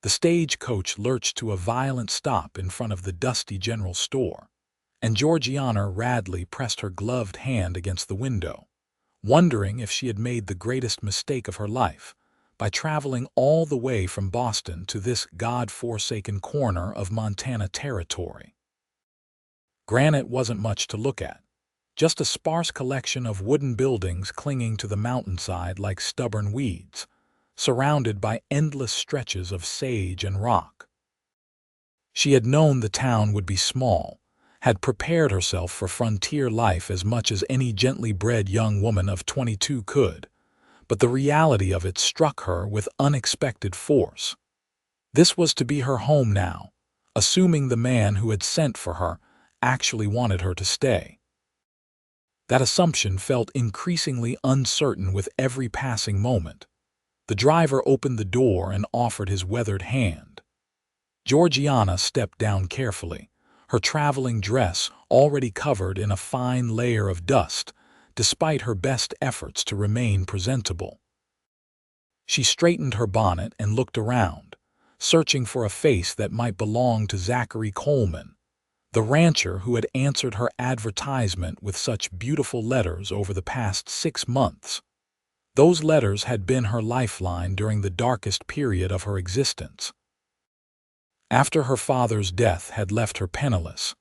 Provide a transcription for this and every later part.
The stagecoach lurched to a violent stop in front of the dusty general store, and Georgiana Radley pressed her gloved hand against the window, wondering if she had made the greatest mistake of her life by traveling all the way from Boston to this God-forsaken corner of Montana territory. Granite wasn't much to look at, just a sparse collection of wooden buildings clinging to the mountainside like stubborn weeds, surrounded by endless stretches of sage and rock. She had known the town would be small, had prepared herself for frontier life as much as any gently bred young woman of 22 could, but the reality of it struck her with unexpected force. This was to be her home now, assuming the man who had sent for her actually wanted her to stay. That assumption felt increasingly uncertain with every passing moment. The driver opened the door and offered his weathered hand. Georgiana stepped down carefully, her traveling dress already covered in a fine layer of dust, despite her best efforts to remain presentable. She straightened her bonnet and looked around, searching for a face that might belong to Zachary Coleman, the rancher who had answered her advertisement with such beautiful letters over the past 6 months. Those letters had been her lifeline during the darkest period of her existence. After her father's death had left her penniless,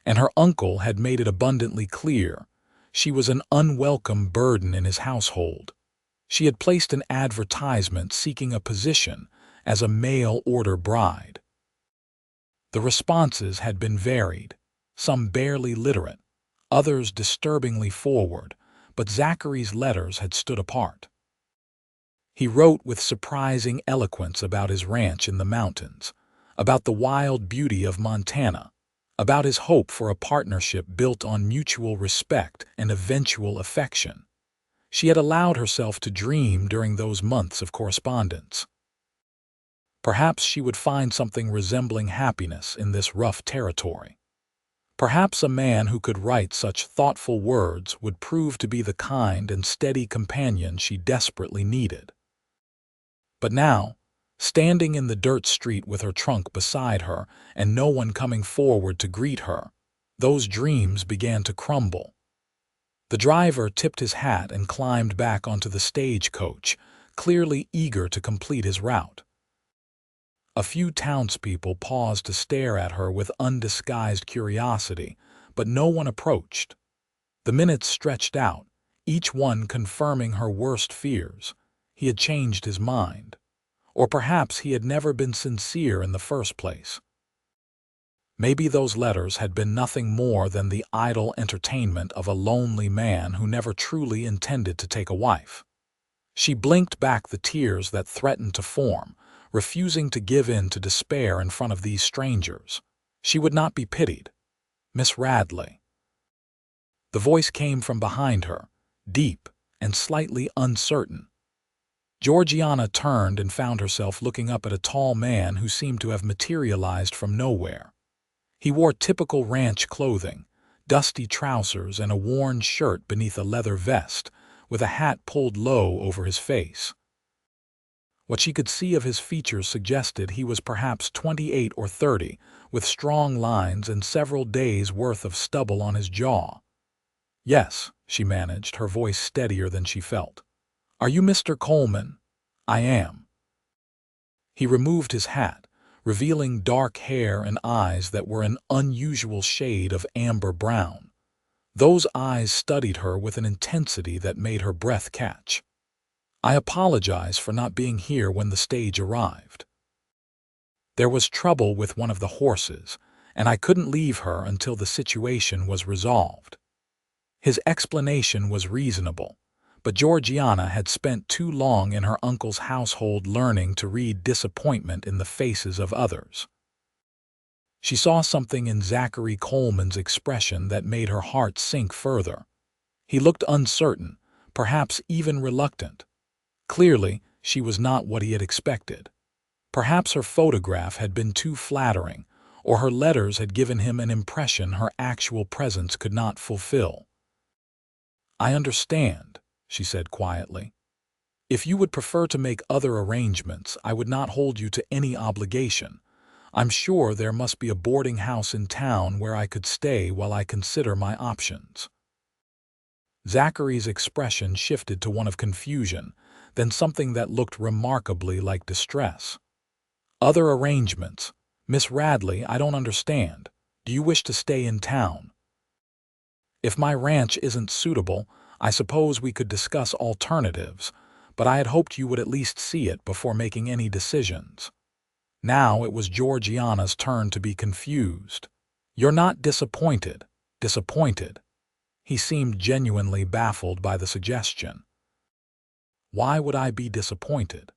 and her uncle had made it abundantly clear she was an unwelcome burden in his household, she had placed an advertisement seeking a position as a mail-order bride. The responses had been varied, some barely literate, others disturbingly forward, but Zachary's letters had stood apart. He wrote with surprising eloquence about his ranch in the mountains, about the wild beauty of Montana, about his hope for a partnership built on mutual respect and eventual affection. She had allowed herself to dream during those months of correspondence. Perhaps she would find something resembling happiness in this rough territory. Perhaps a man who could write such thoughtful words would prove to be the kind and steady companion she desperately needed. But now, standing in the dirt street with her trunk beside her and no one coming forward to greet her, those dreams began to crumble. The driver tipped his hat and climbed back onto the stagecoach, clearly eager to complete his route. A few townspeople paused to stare at her with undisguised curiosity, but no one approached. The minutes stretched out, each one confirming her worst fears. He had changed his mind. Or perhaps he had never been sincere in the first place. Maybe those letters had been nothing more than the idle entertainment of a lonely man who never truly intended to take a wife. She blinked back the tears that threatened to form, refusing to give in to despair in front of these strangers. She would not be pitied. "Miss Radley." The voice came from behind her, deep and slightly uncertain. Georgiana turned and found herself looking up at a tall man who seemed to have materialized from nowhere. He wore typical ranch clothing, dusty trousers and a worn shirt beneath a leather vest, with a hat pulled low over his face. What she could see of his features suggested he was perhaps 28 or 30, with strong lines and several days' worth of stubble on his jaw. "Yes," she managed, her voice steadier than she felt. "Are you Mr. Coleman?" "I am." He removed his hat, revealing dark hair and eyes that were an unusual shade of amber brown. Those eyes studied her with an intensity that made her breath catch. "I apologize for not being here when the stage arrived. There was trouble with one of the horses, and I couldn't leave her until the situation was resolved." His explanation was reasonable, but Georgiana had spent too long in her uncle's household learning to read disappointment in the faces of others. She saw something in Zachary Coleman's expression that made her heart sink further. He looked uncertain, perhaps even reluctant. Clearly, she was not what he had expected. Perhaps her photograph had been too flattering, or her letters had given him an impression her actual presence could not fulfill. "I understand," she said quietly. If you would prefer to make other arrangements, I would not hold you to any obligation. I'm sure there must be a boarding house in town where I could stay while I consider my options." Zachary's expression shifted to one of confusion, then something that looked remarkably like distress. "Other arrangements? Miss Radley, I don't understand. Do you wish to stay in town?" "If my ranch isn't suitable, I suppose we could discuss alternatives, but I had hoped you would at least see it before making any decisions." Now it was Georgiana's turn to be confused. "You're not disappointed?" "Disappointed?" He seemed genuinely baffled by the suggestion. "Why would I be disappointed?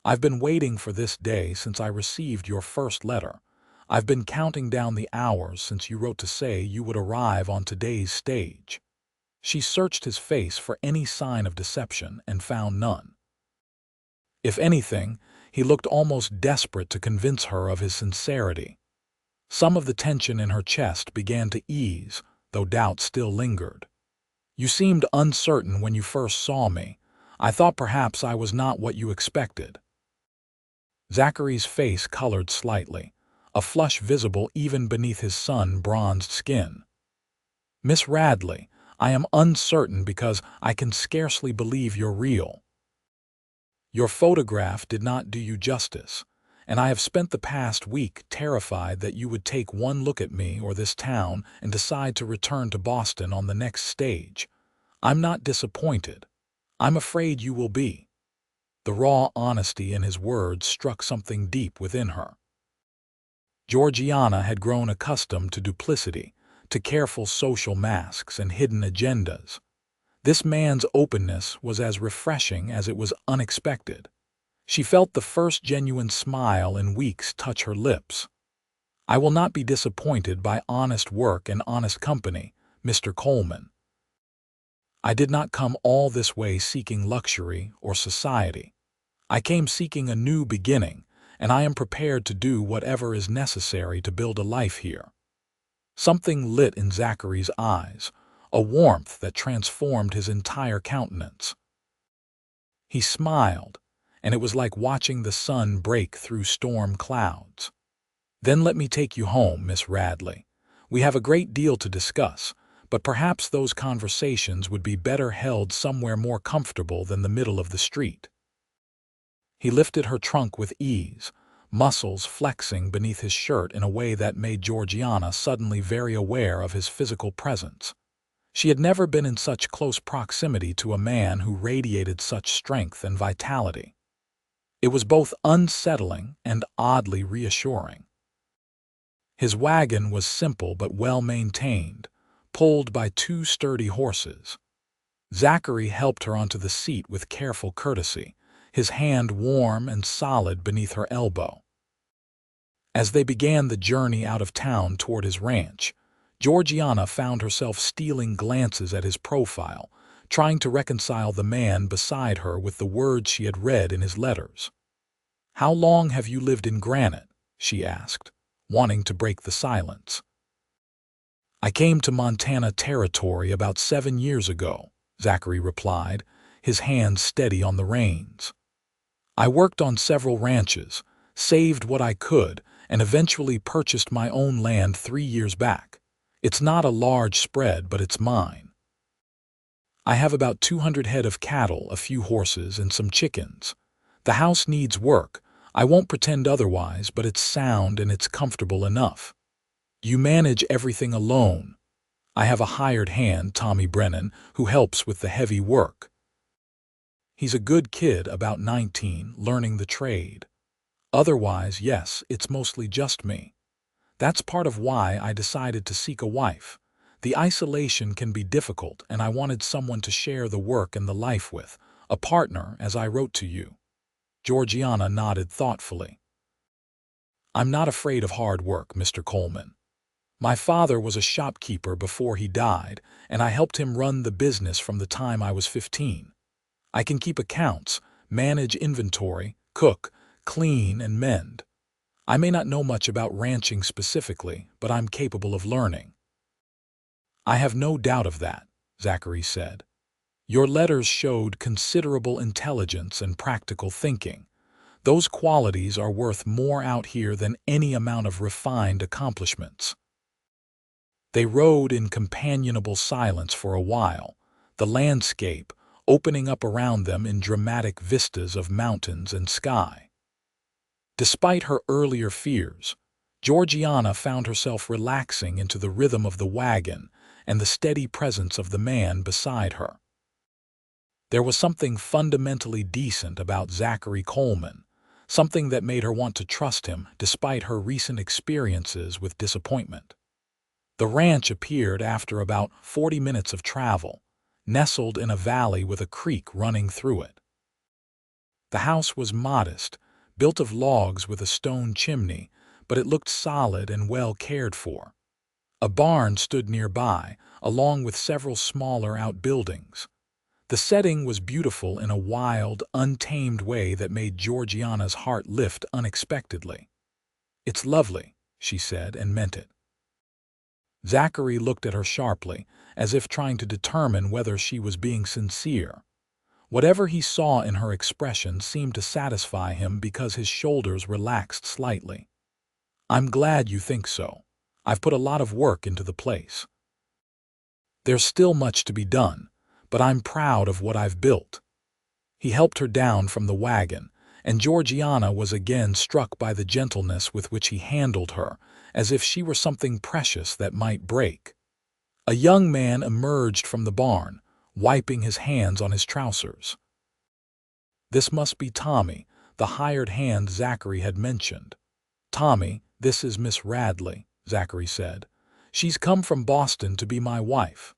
I've been waiting for this day since I received your first letter. I've been counting down the hours since you wrote to say you would arrive on today's stage." She searched his face for any sign of deception and found none. If anything, he looked almost desperate to convince her of his sincerity. Some of the tension in her chest began to ease, though doubt still lingered. "You seemed uncertain when you first saw me. I thought perhaps I was not what you expected." Zachary's face colored slightly, a flush visible even beneath his sun-bronzed skin. "Miss Radley, I am uncertain because I can scarcely believe you're real. Your photograph did not do you justice, and I have spent the past week terrified that you would take one look at me or this town and decide to return to Boston on the next stage. I'm not disappointed. I'm afraid you will be." The raw honesty in his words struck something deep within her. Georgiana had grown accustomed to duplicity, to careful social masks and hidden agendas. This man's openness was as refreshing as it was unexpected. She felt the first genuine smile in weeks touch her lips. "I will not be disappointed by honest work and honest company, Mr. Coleman. I did not come all this way seeking luxury or society. I came seeking a new beginning, and I am prepared to do whatever is necessary to build a life here." Something lit in Zachary's eyes, a warmth that transformed his entire countenance. He smiled, and it was like watching the sun break through storm clouds. "Then let me take you home, Miss Radley. We have a great deal to discuss, but perhaps those conversations would be better held somewhere more comfortable than the middle of the street." He lifted her trunk with ease, muscles flexing beneath his shirt in a way that made Georgiana suddenly very aware of his physical presence. She had never been in such close proximity to a man who radiated such strength and vitality. It was both unsettling and oddly reassuring. His wagon was simple but well-maintained, pulled by two sturdy horses. Zachary helped her onto the seat with careful courtesy, his hand warm and solid beneath her elbow. As they began the journey out of town toward his ranch, Georgiana found herself stealing glances at his profile, trying to reconcile the man beside her with the words she had read in his letters. "How long have you lived in Granite?" she asked, wanting to break the silence. "I came to Montana Territory about 7 years ago," Zachary replied, his hands steady on the reins. "I worked on several ranches, saved what I could, and eventually purchased my own land 3 years back. It's not a large spread, but it's mine. I have about 200 head of cattle, a few horses, and some chickens. The house needs work. I won't pretend otherwise, but it's sound and it's comfortable enough. You manage everything alone. I have a hired hand, Tommy Brennan, who helps with the heavy work. He's a good kid, about 19, learning the trade. Otherwise, yes, it's mostly just me. That's part of why I decided to seek a wife. The isolation can be difficult, and I wanted someone to share the work and the life with, a partner, as I wrote to you." Georgiana nodded thoughtfully. "I'm not afraid of hard work, Mr. Coleman. My father was a shopkeeper before he died, and I helped him run the business from the time I was 15. I can keep accounts, manage inventory, cook, clean, and mend. I may not know much about ranching specifically, but I'm capable of learning." "I have no doubt of that," Zachary said. Your letters showed considerable intelligence and practical thinking. Those qualities are worth more out here than any amount of refined accomplishments." They rode in companionable silence for a while, the landscape opening up around them in dramatic vistas of mountains and sky. Despite her earlier fears, Georgiana found herself relaxing into the rhythm of the wagon and the steady presence of the man beside her. There was something fundamentally decent about Zachary Coleman, something that made her want to trust him despite her recent experiences with disappointment. The ranch appeared after about 40 minutes of travel, nestled in a valley with a creek running through it. The house was modest, built of logs with a stone chimney, but it looked solid and well cared for. A barn stood nearby, along with several smaller outbuildings. The setting was beautiful in a wild, untamed way that made Georgiana's heart lift unexpectedly. "It's lovely," she said, and meant it. Zachary looked at her sharply, as if trying to determine whether she was being sincere. Whatever he saw in her expression seemed to satisfy him because his shoulders relaxed slightly. "I'm glad you think so. I've put a lot of work into the place. There's still much to be done, but I'm proud of what I've built." He helped her down from the wagon, and Georgiana was again struck by the gentleness with which he handled her, as if she were something precious that might break. A young man emerged from the barn, wiping his hands on his trousers. This must be Tommy, the hired hand Zachary had mentioned. "Tommy, this is Miss Radley," Zachary said. "She's come from Boston to be my wife."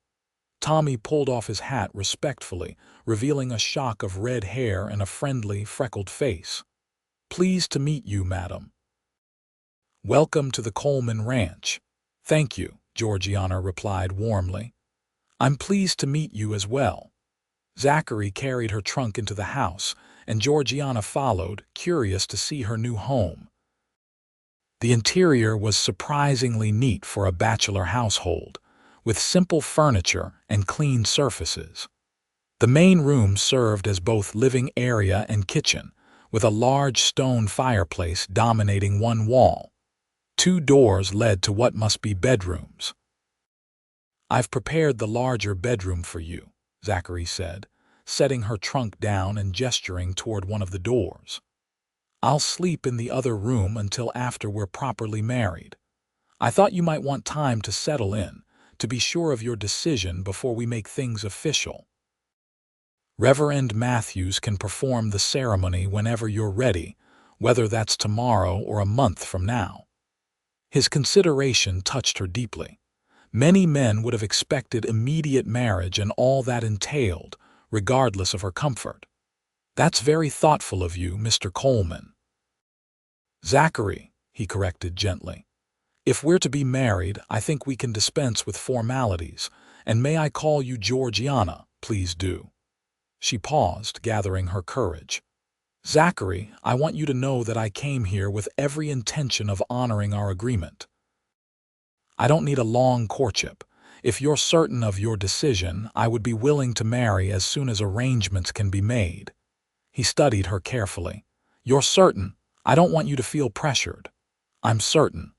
Tommy pulled off his hat respectfully, revealing a shock of red hair and a friendly, freckled face. "Pleased to meet you, madam." "Welcome to the Coleman Ranch." "Thank you," Georgiana replied warmly. "I'm pleased to meet you as well." Zachary carried her trunk into the house, and Georgiana followed, curious to see her new home. The interior was surprisingly neat for a bachelor household, with simple furniture and clean surfaces. The main room served as both living area and kitchen, with a large stone fireplace dominating one wall. 2 doors led to what must be bedrooms. "I've prepared the larger bedroom for you," Zachary said, setting her trunk down and gesturing toward one of the doors. "I'll sleep in the other room until after we're properly married. I thought you might want time to settle in, to be sure of your decision before we make things official. Reverend Matthews can perform the ceremony whenever you're ready, whether that's tomorrow or a month from now." His consideration touched her deeply. Many men would have expected immediate marriage and all that entailed, regardless of her comfort. "That's very thoughtful of you, Mr. Coleman." "Zachary," he corrected gently. "If we're to be married, I think we can dispense with formalities, and may I call you Georgiana, please do." She paused, gathering her courage. "Zachary, I want you to know that I came here with every intention of honoring our agreement. I don't need a long courtship. If you're certain of your decision, I would be willing to marry as soon as arrangements can be made." He studied her carefully. "You're certain? I don't want you to feel pressured." "I'm certain."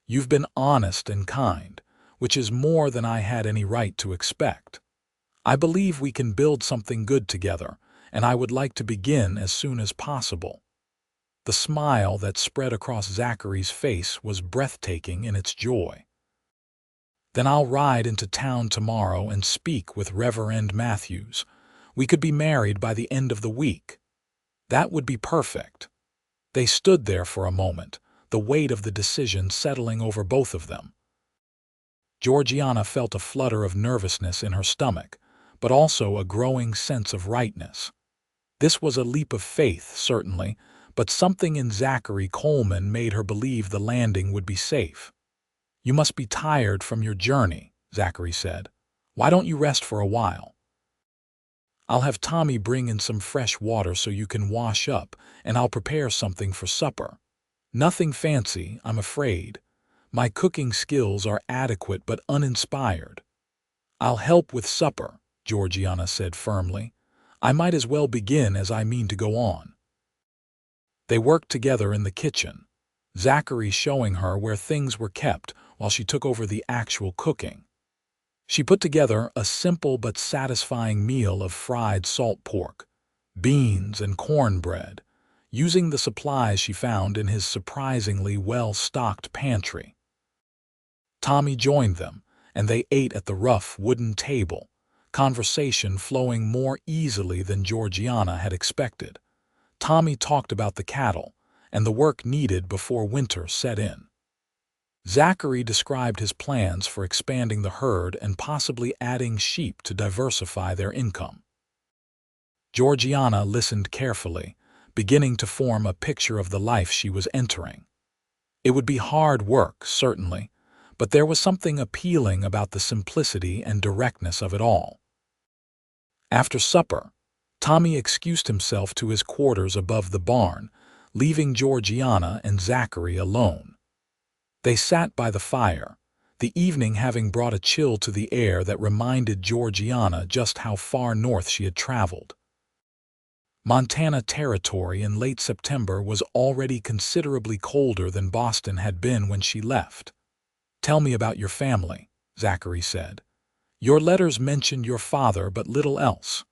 "You've been honest and kind, which is more than I had any right to expect. I believe we can build something good together, and I would like to begin as soon as possible." The smile that spread across Zachary's face was breathtaking in its joy. "Then I'll ride into town tomorrow and speak with Reverend Matthews. We could be married by the end of the week." "That would be perfect." They stood there for a moment, the weight of the decision settling over both of them. Georgiana felt a flutter of nervousness in her stomach, but also a growing sense of rightness. This was a leap of faith, certainly, but something in Zachary Coleman made her believe the landing would be safe. "You must be tired from your journey," Zachary said. "Why don't you rest for a while? I'll have Tommy bring in some fresh water so you can wash up, and I'll prepare something for supper. Nothing fancy, I'm afraid. My cooking skills are adequate but uninspired. I'll help with supper," Georgiana said firmly. "I might as well begin as I mean to go on." They worked together in the kitchen, Zachary showing her where things were kept while she took over the actual cooking. She put together a simple but satisfying meal of fried salt pork, beans, and cornbread, using the supplies she found in his surprisingly well-stocked pantry. Tommy joined them, and they ate at the rough wooden table, conversation flowing more easily than Georgiana had expected. Tommy talked about the cattle and the work needed before winter set in. Zachary described his plans for expanding the herd and possibly adding sheep to diversify their income. Georgiana listened carefully, beginning to form a picture of the life she was entering. It would be hard work, certainly, but there was something appealing about the simplicity and directness of it all. After supper, Tommy excused himself to his quarters above the barn, leaving Georgiana and Zachary alone. They sat by the fire, the evening having brought a chill to the air that reminded Georgiana just how far north she had traveled. Montana Territory in late September was already considerably colder than Boston had been when she left. "Tell me about your family," Zachary said. "Your letters mentioned your father, but little else."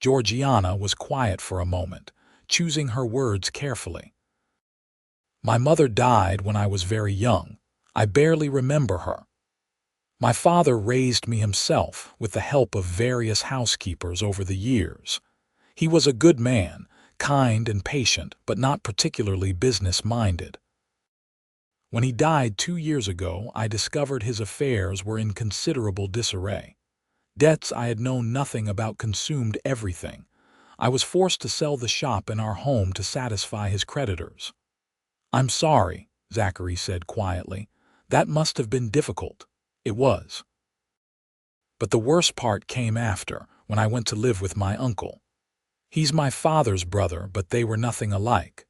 Georgiana was quiet for a moment, choosing her words carefully. "My mother died when I was very young. I barely remember her. My father raised me himself with the help of various housekeepers over the years. He was a good man, kind and patient, but not particularly business-minded. When he died 2 years ago, I discovered his affairs were in considerable disarray. Debts I had known nothing about consumed everything. I was forced to sell the shop and our home to satisfy his creditors." "I'm sorry," Zachary said quietly. "That must have been difficult." "It was. But the worst part came after, when I went to live with my uncle. He's my father's brother, but they were nothing alike.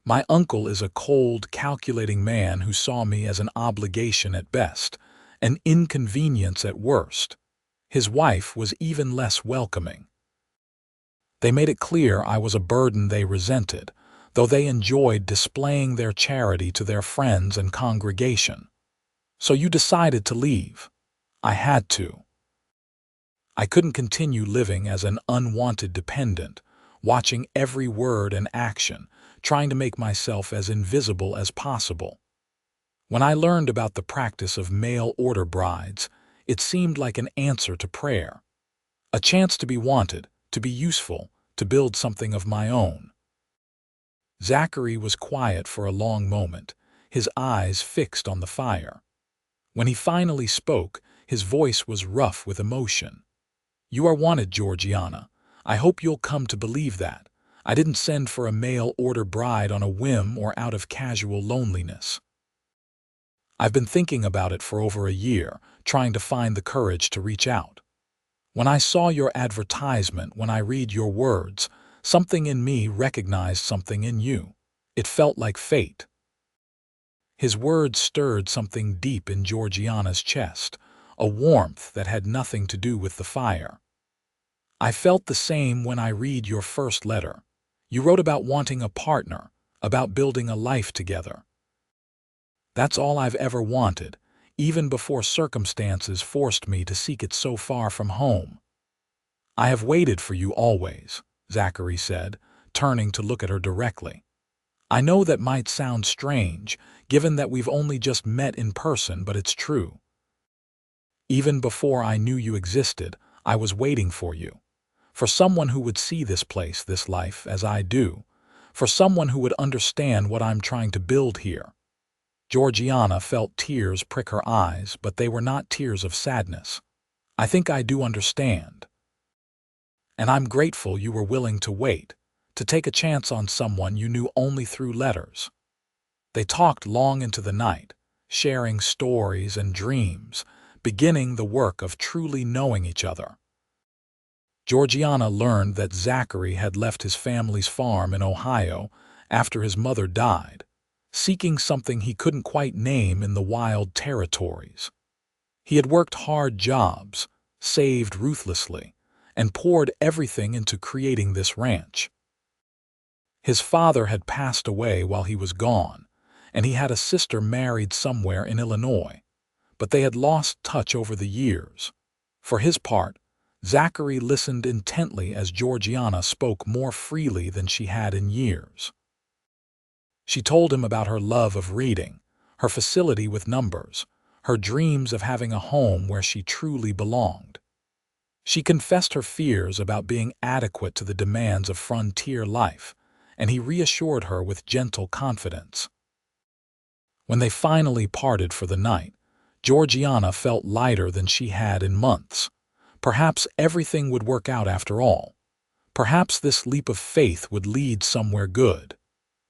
My uncle is a cold, calculating man who saw me as an obligation at best, an inconvenience at worst. His wife was even less welcoming. They made it clear I was a burden they resented, though they enjoyed displaying their charity to their friends and congregation. So you decided to leave." "I had to. I couldn't continue living as an unwanted dependent, watching every word and action, trying to make myself as invisible as possible. When I learned about the practice of mail-order brides, it seemed like an answer to prayer. A chance to be wanted, to be useful, to build something of my own." Zachary was quiet for a long moment, his eyes fixed on the fire. When he finally spoke, his voice was rough with emotion. "You are wanted, Georgiana. I hope you'll come to believe that. I didn't send for a mail-order bride on a whim or out of casual loneliness. I've been thinking about it for over a year, trying to find the courage to reach out. When I saw your advertisement, when I read your words, something in me recognized something in you. It felt like fate." His words stirred something deep in Georgiana's chest, a warmth that had nothing to do with the fire. "I felt the same when I read your first letter. You wrote about wanting a partner, about building a life together. That's all I've ever wanted, even before circumstances forced me to seek it so far from home." "I have waited for you always," Zachary said, turning to look at her directly. "I know that might sound strange, given that we've only just met in person, but it's true. Even before I knew you existed, I was waiting for you. For someone who would see this place, this life, as I do. For someone who would understand what I'm trying to build here." Georgiana felt tears prick her eyes, but they were not tears of sadness. "I think I do understand. And I'm grateful you were willing to wait, to take a chance on someone you knew only through letters." They talked long into the night, sharing stories and dreams, beginning the work of truly knowing each other. Georgiana learned that Zachary had left his family's farm in Ohio after his mother died, seeking something he couldn't quite name in the wild territories. He had worked hard jobs, saved ruthlessly, and poured everything into creating this ranch. His father had passed away while he was gone, and he had a sister married somewhere in Illinois, but they had lost touch over the years. For his part, Zachary listened intently as Georgiana spoke more freely than she had in years. She told him about her love of reading, her facility with numbers, her dreams of having a home where she truly belonged. She confessed her fears about being adequate to the demands of frontier life, and he reassured her with gentle confidence. When they finally parted for the night, Georgiana felt lighter than she had in months. Perhaps everything would work out after all. Perhaps this leap of faith would lead somewhere good.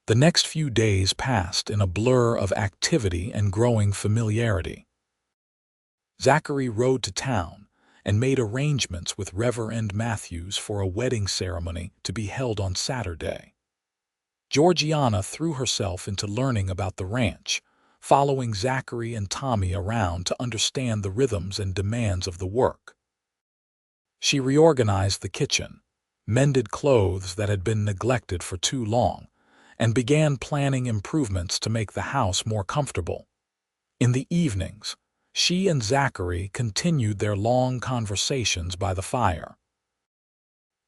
The next few days passed in a blur of activity and growing familiarity. Zachary rode to town and made arrangements with Reverend Matthews for a wedding ceremony to be held on Saturday. Georgiana threw herself into learning about the ranch, following Zachary and Tommy around to understand the rhythms and demands of the work. She reorganized the kitchen, mended clothes that had been neglected for too long, and began planning improvements to make the house more comfortable. In the evenings, she and Zachary continued their long conversations by the fire.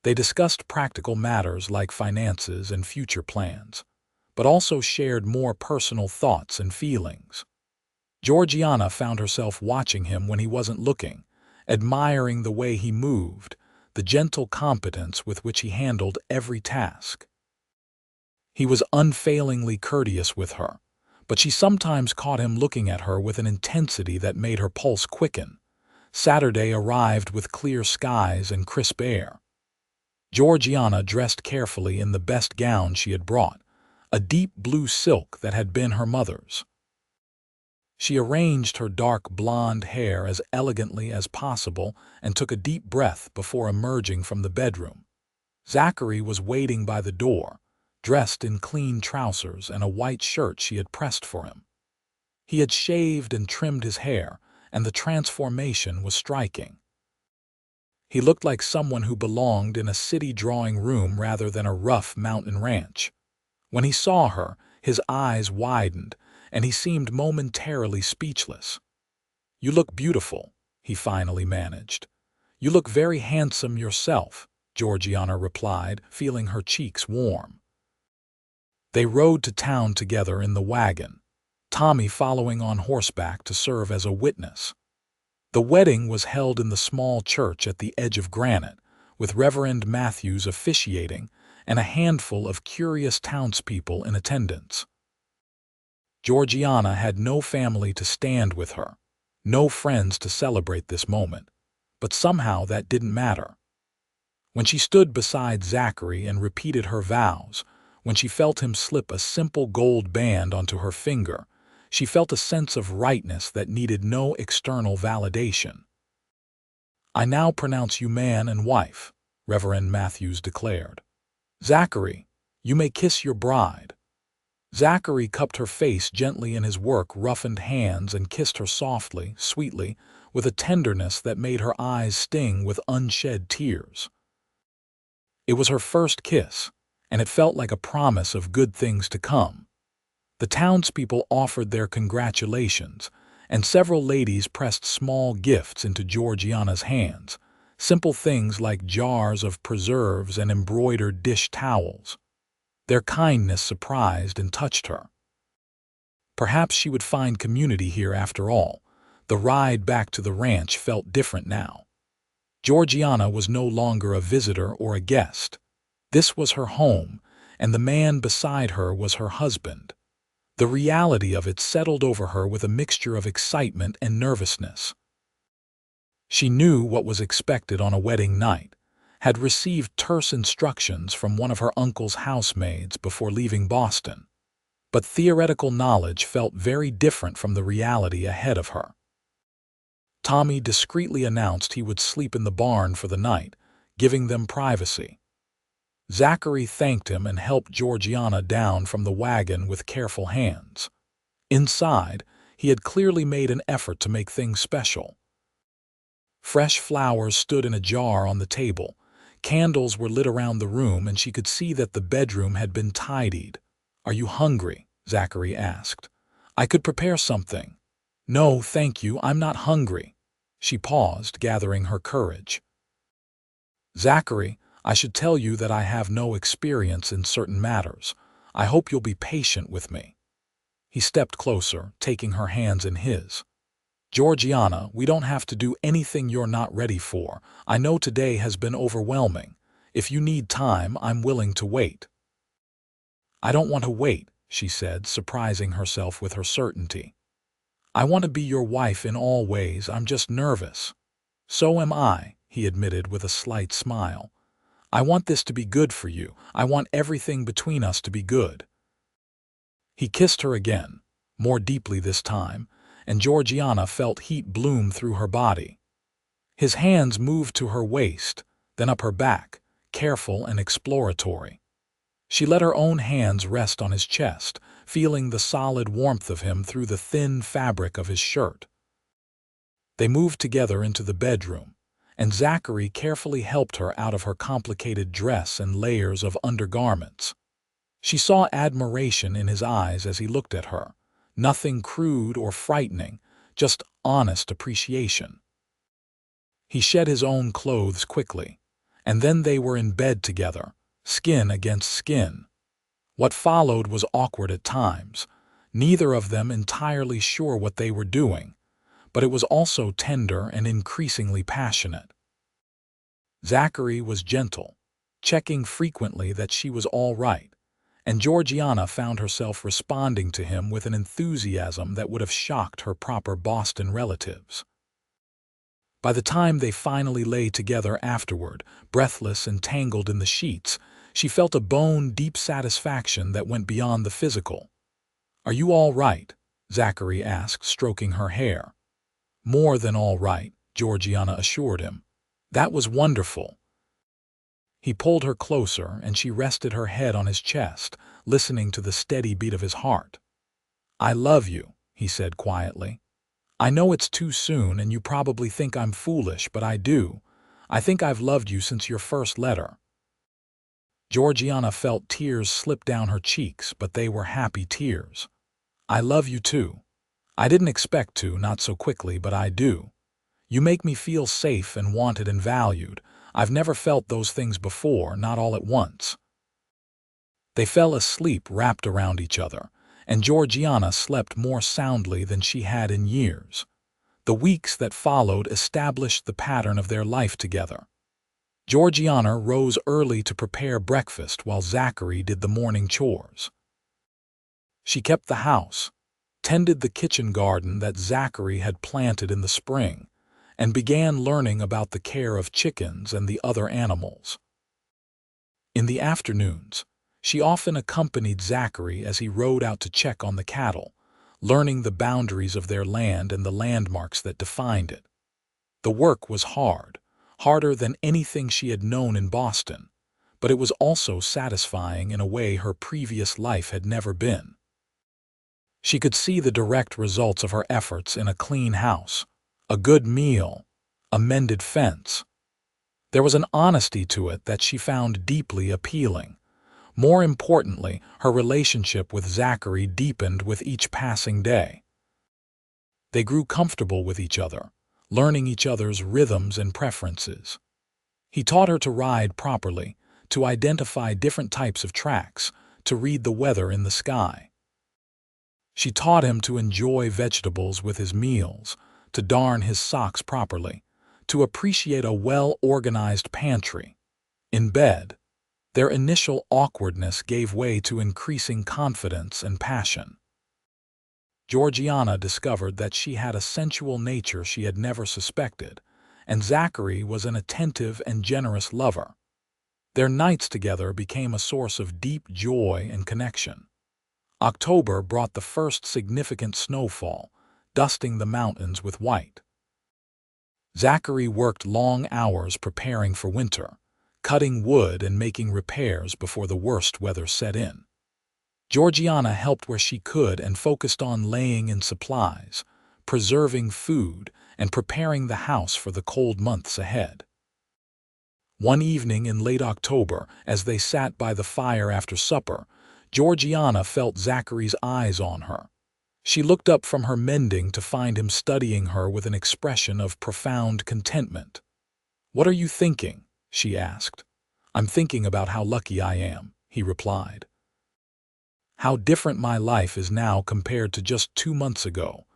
They discussed practical matters like finances and future plans, but also shared more personal thoughts and feelings. Georgiana found herself watching him when he wasn't looking, admiring the way he moved, the gentle competence with which he handled every task. He was unfailingly courteous with her, but she sometimes caught him looking at her with an intensity that made her pulse quicken. Saturday arrived with clear skies and crisp air. Georgiana dressed carefully in the best gown she had brought, a deep blue silk that had been her mother's. She arranged her dark blonde hair as elegantly as possible and took a deep breath before emerging from the bedroom. Zachary was waiting by the door, dressed in clean trousers and a white shirt she had pressed for him. He had shaved and trimmed his hair, and the transformation was striking. He looked like someone who belonged in a city drawing room rather than a rough mountain ranch. When he saw her, his eyes widened, and he seemed momentarily speechless. "You look beautiful," he finally managed. "You look very handsome yourself," Georgiana replied, feeling her cheeks warm. They rode to town together in the wagon, Tommy following on horseback to serve as a witness. The wedding was held in the small church at the edge of granite, with Reverend Matthews officiating and a handful of curious townspeople in attendance. Georgiana had no family to stand with her, no friends to celebrate this moment, but somehow that didn't matter. When she stood beside Zachary and repeated her vows, when she felt him slip a simple gold band onto her finger, she felt a sense of rightness that needed no external validation. "I now pronounce you man and wife," Reverend Matthews declared. "Zachary, you may kiss your bride." Zachary cupped her face gently in his work-roughened hands and kissed her softly, sweetly, with a tenderness that made her eyes sting with unshed tears. It was her first kiss, and it felt like a promise of good things to come. The townspeople offered their congratulations, and several ladies pressed small gifts into Georgiana's hands, simple things like jars of preserves and embroidered dish towels. Their kindness surprised and touched her. Perhaps she would find community here after all. The ride back to the ranch felt different now. Georgiana was no longer a visitor or a guest. This was her home, and the man beside her was her husband. The reality of it settled over her with a mixture of excitement and nervousness. She knew what was expected on a wedding night, had received terse instructions from one of her uncle's housemaids before leaving Boston, but theoretical knowledge felt very different from the reality ahead of her. Tommy discreetly announced he would sleep in the barn for the night, giving them privacy. Zachary thanked him and helped Georgiana down from the wagon with careful hands. Inside, he had clearly made an effort to make things special. Fresh flowers stood in a jar on the table. Candles were lit around the room, and she could see that the bedroom had been tidied. "Are you hungry?" Zachary asked. "I could prepare something." "No, thank you, I'm not hungry." She paused, gathering her courage. "Zachary, I should tell you that I have no experience in certain matters. I hope you'll be patient with me." He stepped closer, taking her hands in his. "Georgiana, we don't have to do anything you're not ready for. I know today has been overwhelming. If you need time, I'm willing to wait." "I don't want to wait," she said, surprising herself with her certainty. "I want to be your wife in all ways, I'm just nervous." "So am I," he admitted with a slight smile. "I want this to be good for you. I want everything between us to be good." He kissed her again, more deeply this time, and Georgiana felt heat bloom through her body. His hands moved to her waist, then up her back, careful and exploratory. She let her own hands rest on his chest, feeling the solid warmth of him through the thin fabric of his shirt. They moved together into the bedroom, and Zachary carefully helped her out of her complicated dress and layers of undergarments. She saw admiration in his eyes as he looked at her, nothing crude or frightening, just honest appreciation. He shed his own clothes quickly, and then they were in bed together, skin against skin. What followed was awkward at times, neither of them entirely sure what they were doing, but it was also tender and increasingly passionate. Zachary was gentle, checking frequently that she was all right, and Georgiana found herself responding to him with an enthusiasm that would have shocked her proper Boston relatives. By the time they finally lay together afterward, breathless and tangled in the sheets, she felt a bone-deep satisfaction that went beyond the physical. "Are you all right?" Zachary asked, stroking her hair. "More than all right," Georgiana assured him. "That was wonderful." He pulled her closer, and she rested her head on his chest, listening to the steady beat of his heart. "I love you," he said quietly. "I know it's too soon, and you probably think I'm foolish, but I do. I think I've loved you since your first letter." Georgiana felt tears slip down her cheeks, but they were happy tears. "I love you too. I didn't expect to, not so quickly, but I do. You make me feel safe and wanted and valued. I've never felt those things before, not all at once." They fell asleep wrapped around each other, and Georgiana slept more soundly than she had in years. The weeks that followed established the pattern of their life together. Georgiana rose early to prepare breakfast while Zachary did the morning chores. She kept the house, tended the kitchen garden that Zachary had planted in the spring, and began learning about the care of chickens and the other animals. In the afternoons, she often accompanied Zachary as he rode out to check on the cattle, learning the boundaries of their land and the landmarks that defined it. The work was hard, harder than anything she had known in Boston, but it was also satisfying in a way her previous life had never been. She could see the direct results of her efforts in a clean house, a good meal, a mended fence. There was an honesty to it that she found deeply appealing. More importantly, her relationship with Zachary deepened with each passing day. They grew comfortable with each other, learning each other's rhythms and preferences. He taught her to ride properly, to identify different types of tracks, to read the weather in the sky. She taught him to enjoy vegetables with his meals, to darn his socks properly, to appreciate a well-organized pantry. In bed, their initial awkwardness gave way to increasing confidence and passion. Georgiana discovered that she had a sensual nature she had never suspected, and Zachary was an attentive and generous lover. Their nights together became a source of deep joy and connection. October brought the first significant snowfall, dusting the mountains with white. Zachary worked long hours preparing for winter, cutting wood and making repairs before the worst weather set in. Georgiana helped where she could and focused on laying in supplies, preserving food, and preparing the house for the cold months ahead. One evening in late October, as they sat by the fire after supper, Georgiana felt Zachary's eyes on her. She looked up from her mending to find him studying her with an expression of profound contentment. "What are you thinking?" she asked. "I'm thinking about how lucky I am," he replied. "How different my life is now compared to just 2 months ago.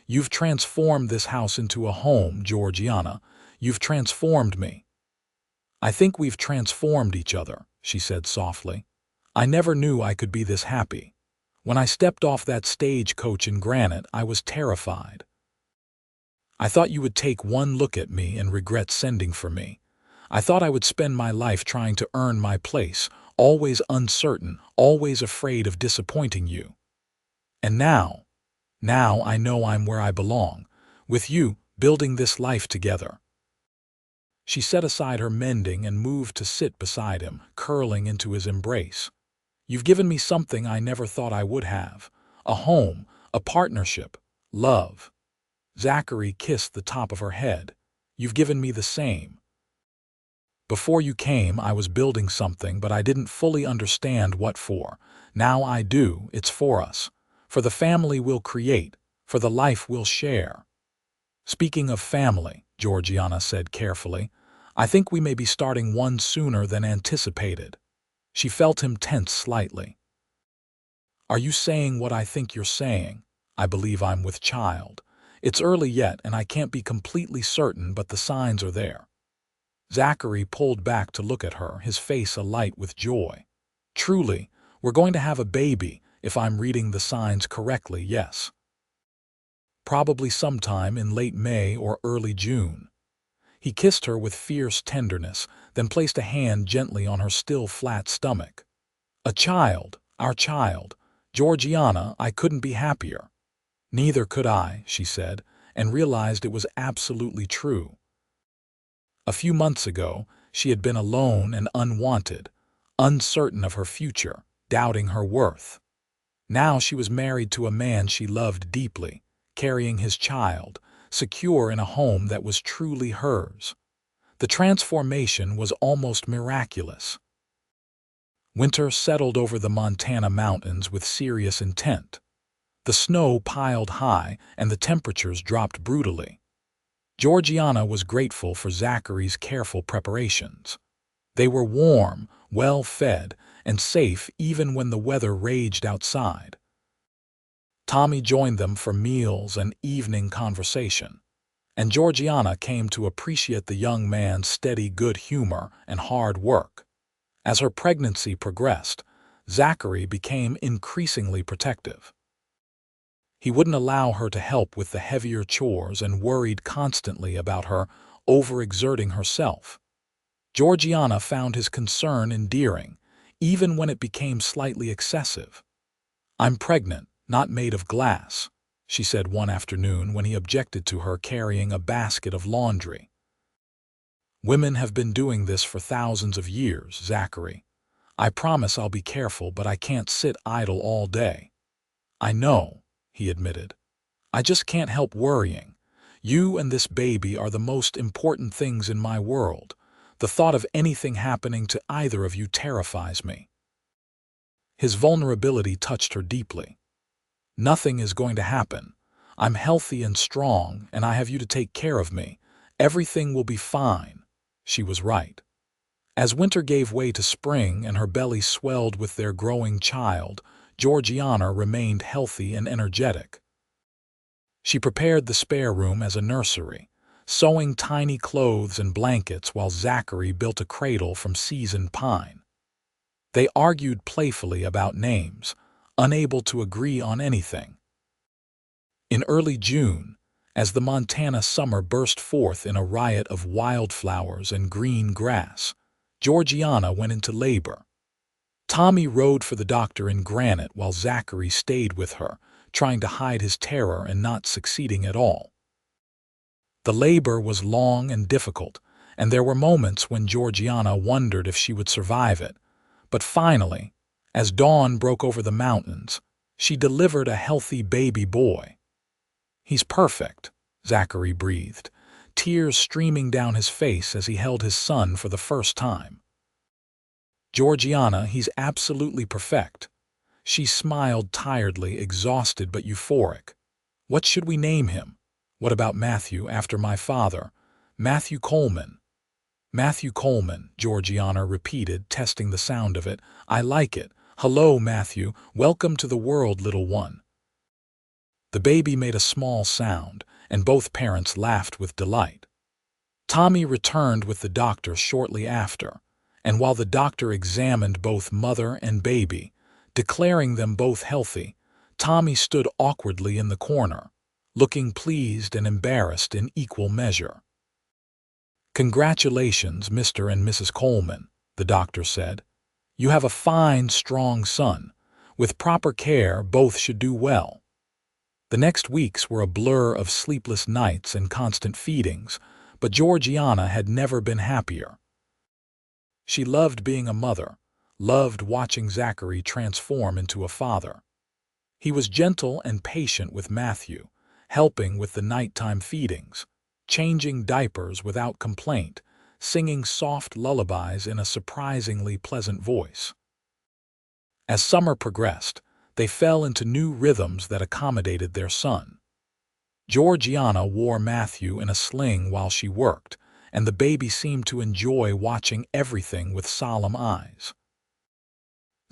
You've transformed this house into a home, Georgiana. You've transformed me." "I think we've transformed each other," she said softly. "I never knew I could be this happy. When I stepped off that stagecoach in Granite, I was terrified. I thought you would take one look at me and regret sending for me. I thought I would spend my life trying to earn my place, always uncertain, always afraid of disappointing you. And now I know I'm where I belong, with you, building this life together." She set aside her mending and moved to sit beside him, curling into his embrace. "You've given me something I never thought I would have. A home, a partnership, love." Zachary kissed the top of her head. "You've given me the same. Before you came, I was building something, but I didn't fully understand what for. Now I do. It's for us. For the family we'll create. For the life we'll share." "Speaking of family," Georgiana said carefully, "I think we may be starting one sooner than anticipated." She felt him tense slightly. "Are you saying what I think you're saying? I believe I'm with child. It's early yet, and I can't be completely certain, but the signs are there." Zachary pulled back to look at her, his face alight with joy. "Truly, we're going to have a baby, if I'm reading the signs correctly, yes. Probably sometime in late May or early June." He kissed her with fierce tenderness, then placed a hand gently on her still flat stomach. "A child, our child. Georgiana, I couldn't be happier." "Neither could I," she said, and realized it was absolutely true. A few months ago, she had been alone and unwanted, uncertain of her future, doubting her worth. Now she was married to a man she loved deeply, carrying his child, secure in a home that was truly hers. The transformation was almost miraculous. Winter settled over the Montana mountains with serious intent. The snow piled high and the temperatures dropped brutally. Georgiana was grateful for Zachary's careful preparations. They were warm, well-fed, and safe even when the weather raged outside. Tommy joined them for meals and evening conversation, and Georgiana came to appreciate the young man's steady good humor and hard work. As her pregnancy progressed, Zachary became increasingly protective. He wouldn't allow her to help with the heavier chores and worried constantly about her overexerting herself. Georgiana found his concern endearing, even when it became slightly excessive. "I'm pregnant, not made of glass," she said one afternoon when he objected to her carrying a basket of laundry. "Women have been doing this for thousands of years, Zachary. I promise I'll be careful, but I can't sit idle all day." "I know," he admitted. "I just can't help worrying. You and this baby are the most important things in my world. The thought of anything happening to either of you terrifies me." His vulnerability touched her deeply. "Nothing is going to happen. I'm healthy and strong, and I have you to take care of me. Everything will be fine." She was right. As winter gave way to spring and her belly swelled with their growing child, Georgiana remained healthy and energetic. She prepared the spare room as a nursery, sewing tiny clothes and blankets while Zachary built a cradle from seasoned pine. They argued playfully about names, unable to agree on anything. In early June, as the Montana summer burst forth in a riot of wildflowers and green grass, Georgiana went into labor. Tommy rode for the doctor in Granite while Zachary stayed with her, trying to hide his terror and not succeeding at all. The labor was long and difficult, and there were moments when Georgiana wondered if she would survive it. But finally, as dawn broke over the mountains, she delivered a healthy baby boy. "He's perfect," Zachary breathed, tears streaming down his face as he held his son for the first time. "Georgiana, he's absolutely perfect." She smiled tiredly, exhausted but euphoric. "What should we name him?" "What about Matthew, after my father?" "Matthew Coleman." "Matthew Coleman," Georgiana repeated, testing the sound of it. "I like it. Hello, Matthew. Welcome to the world, little one." The baby made a small sound, and both parents laughed with delight. Tommy returned with the doctor shortly after, and while the doctor examined both mother and baby, declaring them both healthy, Tommy stood awkwardly in the corner, looking pleased and embarrassed in equal measure. "Congratulations, Mr. and Mrs. Coleman," the doctor said. "You have a fine, strong son. With proper care, both should do well." The next weeks were a blur of sleepless nights and constant feedings, but Georgiana had never been happier. She loved being a mother, loved watching Zachary transform into a father. He was gentle and patient with Matthew, helping with the nighttime feedings, changing diapers without complaint, singing soft lullabies in a surprisingly pleasant voice. As summer progressed, they fell into new rhythms that accommodated their son. Georgiana wore Matthew in a sling while she worked, and the baby seemed to enjoy watching everything with solemn eyes.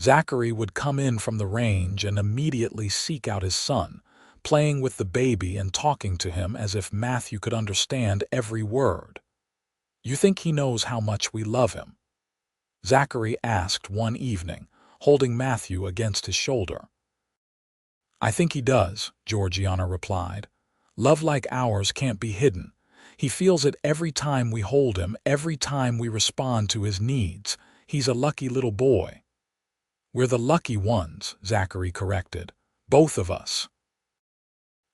Zachary would come in from the range and immediately seek out his son, playing with the baby and talking to him as if Matthew could understand every word. "You think he knows how much we love him?" Zachary asked one evening, holding Matthew against his shoulder. "I think he does," Georgiana replied. "Love like ours can't be hidden. He feels it every time we hold him, every time we respond to his needs. He's a lucky little boy." "We're the lucky ones," Zachary corrected. "Both of us."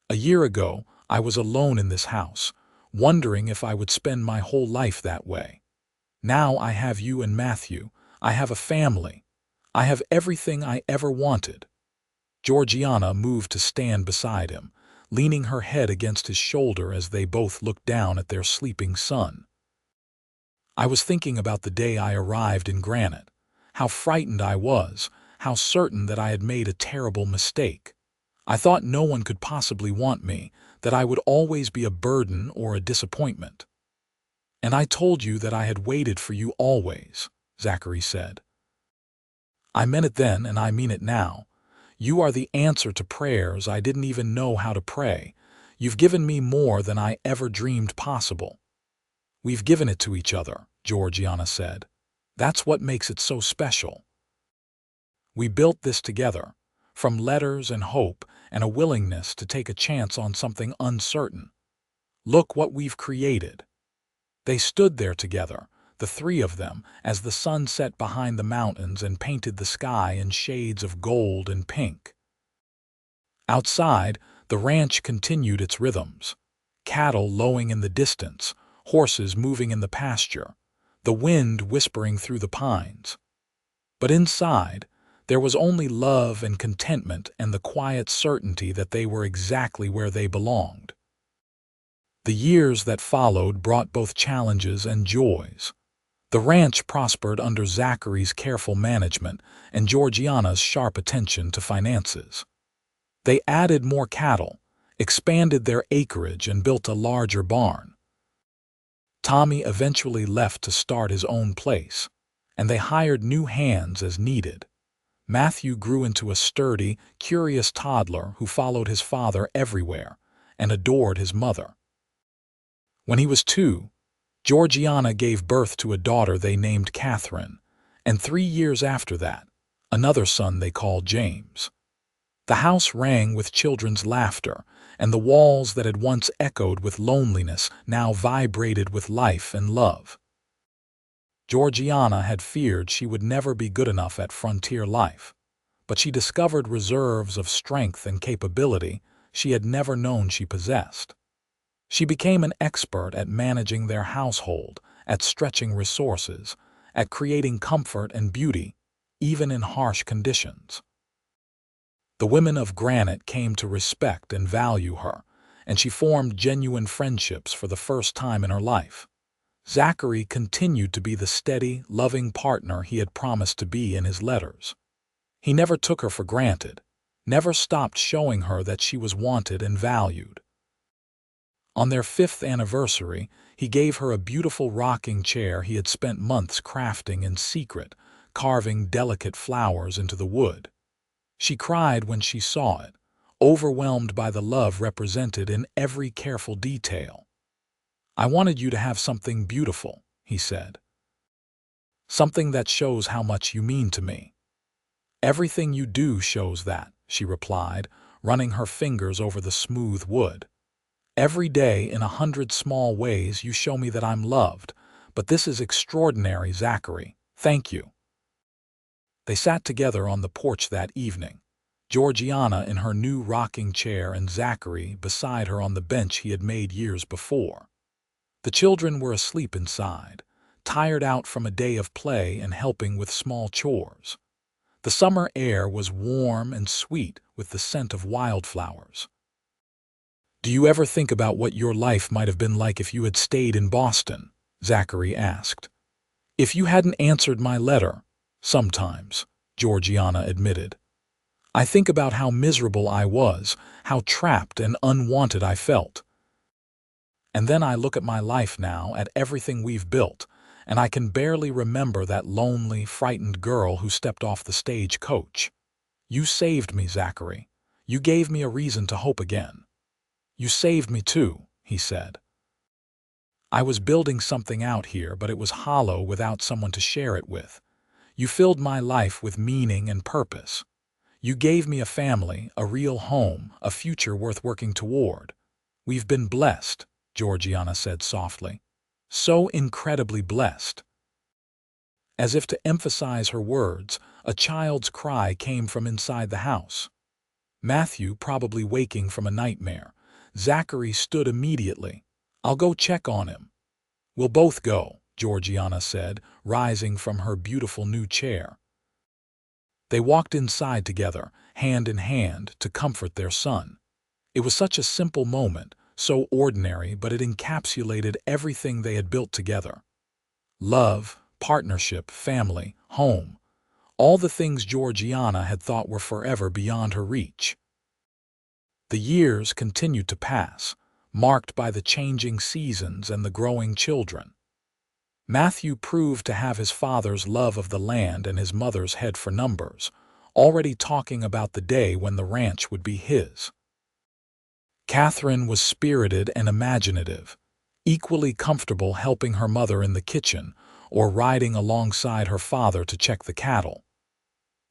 "A year ago, I was alone in this house, wondering if I would spend my whole life that way. Now I have you and Matthew. I have a family. I have everything I ever wanted." Georgiana moved to stand beside him, leaning her head against his shoulder as they both looked down at their sleeping son. "I was thinking about the day I arrived in Granite, how frightened I was, how certain that I had made a terrible mistake. I thought no one could possibly want me, that I would always be a burden or a disappointment. And I told you that I had waited for you always," Zachary said. "I meant it then and I mean it now. You are the answer to prayers I didn't even know how to pray. You've given me more than I ever dreamed possible." "We've given it to each other," Georgiana said. "That's what makes it so special. We built this together, from letters and hope and a willingness to take a chance on something uncertain. Look what we've created." They stood there together, the three of them, as the sun set behind the mountains and painted the sky in shades of gold and pink. Outside, the ranch continued its rhythms. Cattle lowing in the distance, horses moving in the pasture, the wind whispering through the pines. But inside, there was only love and contentment and the quiet certainty that they were exactly where they belonged. The years that followed brought both challenges and joys. The ranch prospered under Zachary's careful management and Georgiana's sharp attention to finances. They added more cattle, expanded their acreage, and built a larger barn. Tommy eventually left to start his own place, and they hired new hands as needed. Matthew grew into a sturdy, curious toddler who followed his father everywhere and adored his mother. When he was 2, Georgiana gave birth to a daughter they named Catherine, and 3 years after that, another son they called James. The house rang with children's laughter, and the walls that had once echoed with loneliness now vibrated with life and love. Georgiana had feared she would never be good enough at frontier life, but she discovered reserves of strength and capability she had never known she possessed. She became an expert at managing their household, at stretching resources, at creating comfort and beauty, even in harsh conditions. The women of Granite came to respect and value her, and she formed genuine friendships for the first time in her life. Zachary continued to be the steady, loving partner he had promised to be in his letters. He never took her for granted, never stopped showing her that she was wanted and valued. On their 5th anniversary, he gave her a beautiful rocking chair he had spent months crafting in secret, carving delicate flowers into the wood. She cried when she saw it, overwhelmed by the love represented in every careful detail. "I wanted you to have something beautiful," he said. "Something that shows how much you mean to me." "Everything you do shows that," she replied, running her fingers over the smooth wood. "Every day, in 100 small ways, you show me that I'm loved, but this is extraordinary, Zachary. Thank you." They sat together on the porch that evening, Georgiana in her new rocking chair and Zachary beside her on the bench he had made years before. The children were asleep inside, tired out from a day of play and helping with small chores. The summer air was warm and sweet with the scent of wildflowers. "Do you ever think about what your life might have been like if you had stayed in Boston?" Zachary asked. "If you hadn't answered my letter." "Sometimes," Georgiana admitted. "I think about how miserable I was, how trapped and unwanted I felt. And then I look at my life now, at everything we've built, and I can barely remember that lonely, frightened girl who stepped off the stagecoach. You saved me, Zachary. You gave me a reason to hope again." "You saved me too," he said. "I was building something out here, but it was hollow without someone to share it with. You filled my life with meaning and purpose. You gave me a family, a real home, a future worth working toward. We've been blessed," Georgiana said softly. "So incredibly blessed." As if to emphasize her words, a child's cry came from inside the house. Matthew, probably waking from a nightmare. Zachary stood immediately. "I'll go check on him." "We'll both go," Georgiana said, rising from her beautiful new chair. They walked inside together, hand in hand, to comfort their son. It was such a simple moment, so ordinary, but it encapsulated everything they had built together. Love, partnership, family, home. All the things Georgiana had thought were forever beyond her reach. The years continued to pass, marked by the changing seasons and the growing children. Matthew proved to have his father's love of the land and his mother's head for numbers, already talking about the day when the ranch would be his. Catherine was spirited and imaginative, equally comfortable helping her mother in the kitchen or riding alongside her father to check the cattle.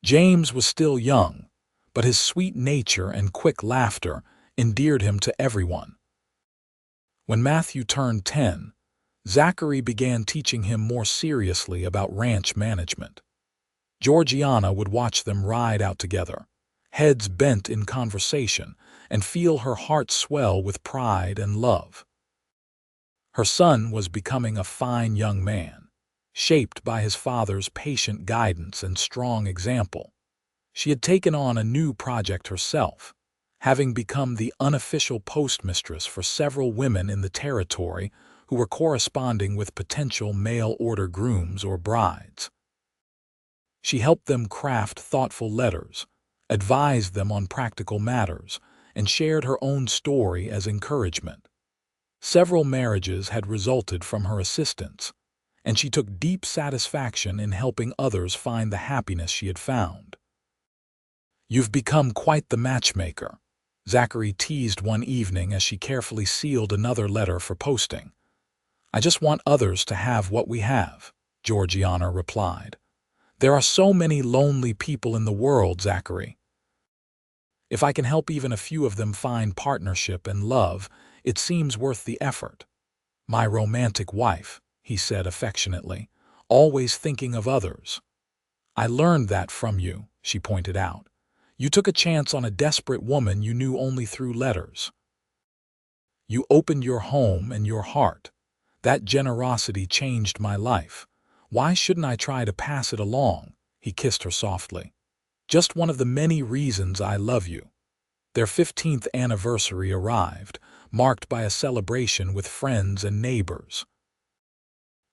James was still young, but his sweet nature and quick laughter endeared him to everyone. When Matthew turned 10, Zachary began teaching him more seriously about ranch management. Georgiana would watch them ride out together, heads bent in conversation, and feel her heart swell with pride and love. Her son was becoming a fine young man, shaped by his father's patient guidance and strong example. She had taken on a new project herself, having become the unofficial postmistress for several women in the territory who were corresponding with potential mail-order grooms or brides. She helped them craft thoughtful letters, advised them on practical matters, and shared her own story as encouragement. Several marriages had resulted from her assistance, and she took deep satisfaction in helping others find the happiness she had found. "You've become quite the matchmaker," Zachary teased one evening as she carefully sealed another letter for posting. "I just want others to have what we have," Georgiana replied. "There are so many lonely people in the world, Zachary. If I can help even a few of them find partnership and love, it seems worth the effort." "My romantic wife," he said affectionately, "always thinking of others." "I learned that from you," she pointed out. "You took a chance on a desperate woman you knew only through letters. You opened your home and your heart. That generosity changed my life. Why shouldn't I try to pass it along?" He kissed her softly. "Just one of the many reasons I love you." Their 15th anniversary arrived, marked by a celebration with friends and neighbors.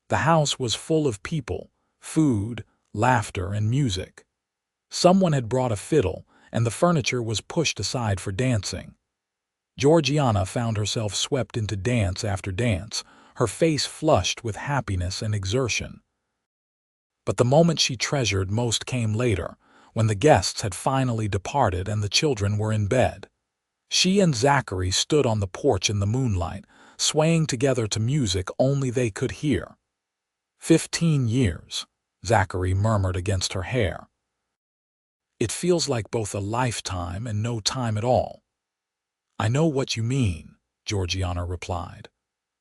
The house was full of people, food, laughter, and music. Someone had brought a fiddle, and the furniture was pushed aside for dancing. Georgiana found herself swept into dance after dance, her face flushed with happiness and exertion. But the moment she treasured most came later, when the guests had finally departed and the children were in bed. She and Zachary stood on the porch in the moonlight, swaying together to music only they could hear. 15 years, Zachary murmured against her hair. It feels like both a lifetime and no time at all. I know what you mean, Georgiana replied.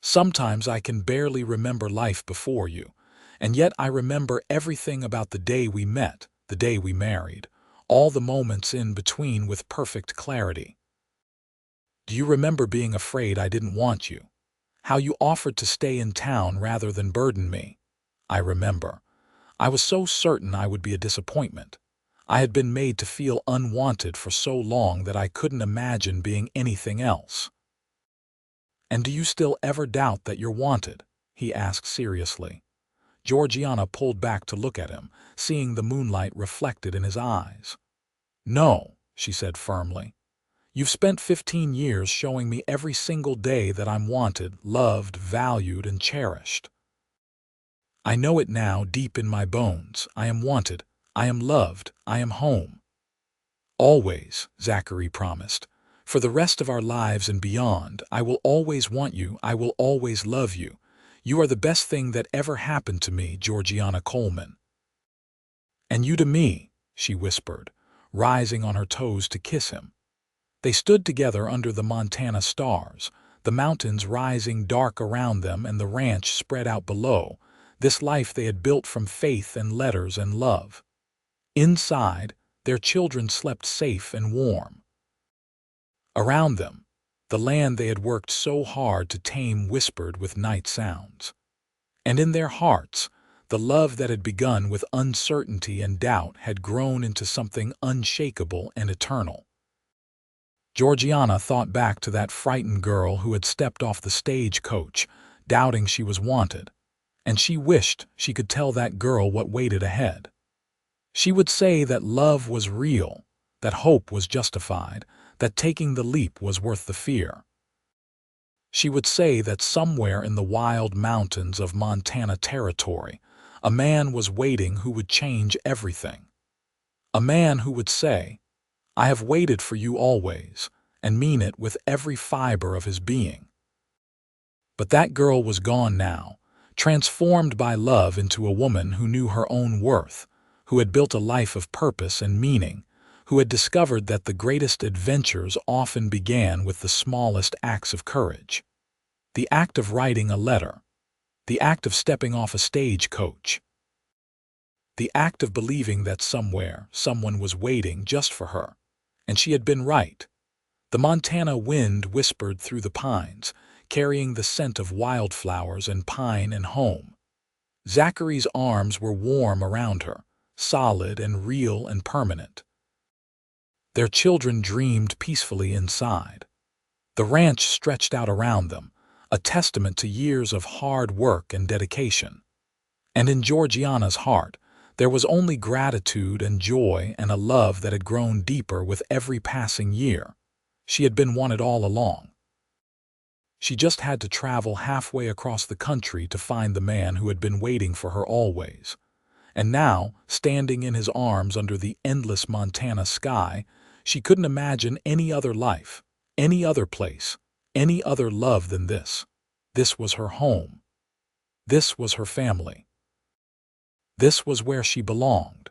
Sometimes I can barely remember life before you, and yet I remember everything about the day we met, the day we married, all the moments in between with perfect clarity. Do you remember being afraid I didn't want you? How you offered to stay in town rather than burden me? I remember. I was so certain I would be a disappointment. I had been made to feel unwanted for so long that I couldn't imagine being anything else. And do you still ever doubt that you're wanted? He asked seriously. Georgiana pulled back to look at him, seeing the moonlight reflected in his eyes. No, she said firmly. You've spent 15 years showing me every single day that I'm wanted, loved, valued, and cherished. I know it now deep in my bones. I am wanted. I am loved. I am home. Always, Zachary promised. For the rest of our lives and beyond, I will always want you. I will always love you. You are the best thing that ever happened to me, Georgiana Coleman. And you to me, she whispered, rising on her toes to kiss him. They stood together under the Montana stars, the mountains rising dark around them and the ranch spread out below, this life they had built from faith and letters and love. Inside, their children slept safe and warm. Around them, the land they had worked so hard to tame whispered with night sounds. And in their hearts, the love that had begun with uncertainty and doubt had grown into something unshakable and eternal. Georgiana thought back to that frightened girl who had stepped off the stagecoach, doubting she was wanted, and she wished she could tell that girl what waited ahead. She would say that love was real, that hope was justified, that taking the leap was worth the fear. She would say that somewhere in the wild mountains of Montana territory, a man was waiting who would change everything. A man who would say, I have waited for you always, and mean it with every fiber of his being. But that girl was gone now, transformed by love into a woman who knew her own worth, who had built a life of purpose and meaning, who had discovered that the greatest adventures often began with the smallest acts of courage. The act of writing a letter, the act of stepping off a stagecoach, the act of believing that somewhere someone was waiting just for her, and she had been right. The Montana wind whispered through the pines, carrying the scent of wildflowers and pine and home. Zachary's arms were warm around her, solid and real and permanent. Their children dreamed peacefully inside. The ranch stretched out around them, a testament to years of hard work and dedication. And in Georgiana's heart, there was only gratitude and joy and a love that had grown deeper with every passing year. She had been wanted all along. She just had to travel halfway across the country to find the man who had been waiting for her always. And now, standing in his arms under the endless Montana sky, she couldn't imagine any other life, any other place, any other love than this. This was her home. This was her family. This was where she belonged.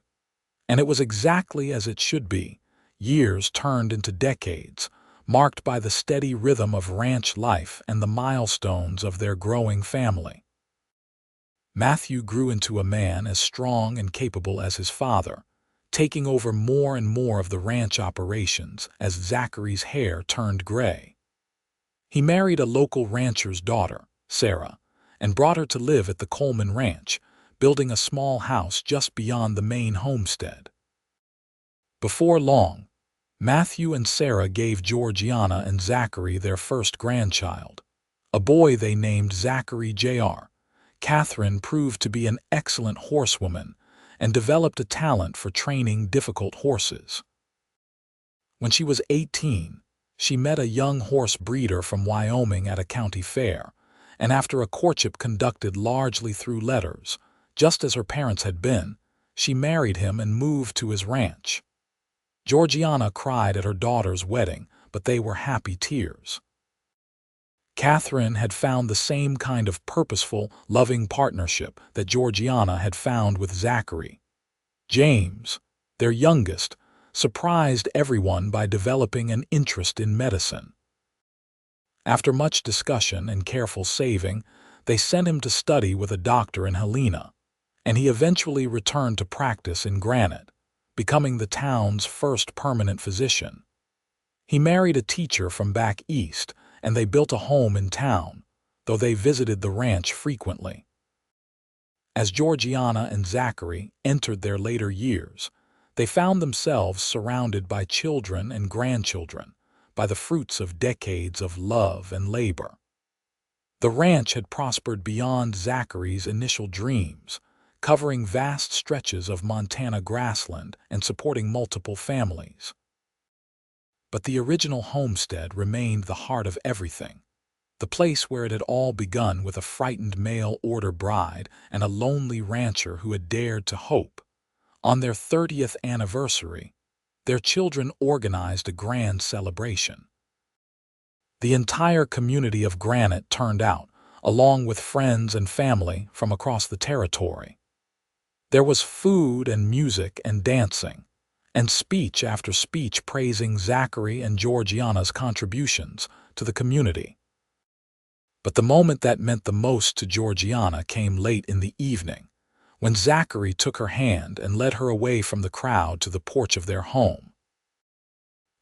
And it was exactly as it should be. Years turned into decades, marked by the steady rhythm of ranch life and the milestones of their growing family. Matthew grew into a man as strong and capable as his father, taking over more and more of the ranch operations as Zachary's hair turned gray. He married a local rancher's daughter, Sarah, and brought her to live at the Coleman Ranch, building a small house just beyond the main homestead. Before long, Matthew and Sarah gave Georgiana and Zachary their first grandchild, a boy they named Zachary Jr. Catherine proved to be an excellent horsewoman and developed a talent for training difficult horses. When she was 18, she met a young horse breeder from Wyoming at a county fair, and after a courtship conducted largely through letters, just as her parents had been, she married him and moved to his ranch. Georgiana cried at her daughter's wedding, but they were happy tears. Catherine had found the same kind of purposeful, loving partnership that Georgiana had found with Zachary. James, their youngest, surprised everyone by developing an interest in medicine. After much discussion and careful saving, they sent him to study with a doctor in Helena, and he eventually returned to practice in Granite, becoming the town's first permanent physician. He married a teacher from back east, and they built a home in town, though they visited the ranch frequently. As Georgiana and Zachary entered their later years, they found themselves surrounded by children and grandchildren, by the fruits of decades of love and labor. The ranch had prospered beyond Zachary's initial dreams, covering vast stretches of Montana grassland and supporting multiple families. But the original homestead remained the heart of everything, the place where it had all begun with a frightened mail-order bride and a lonely rancher who had dared to hope. On their 30th anniversary, their children organized a grand celebration. The entire community of Granite turned out, along with friends and family from across the territory. There was food and music and dancing, and speech after speech praising Zachary and Georgiana's contributions to the community. But the moment that meant the most to Georgiana came late in the evening, when Zachary took her hand and led her away from the crowd to the porch of their home.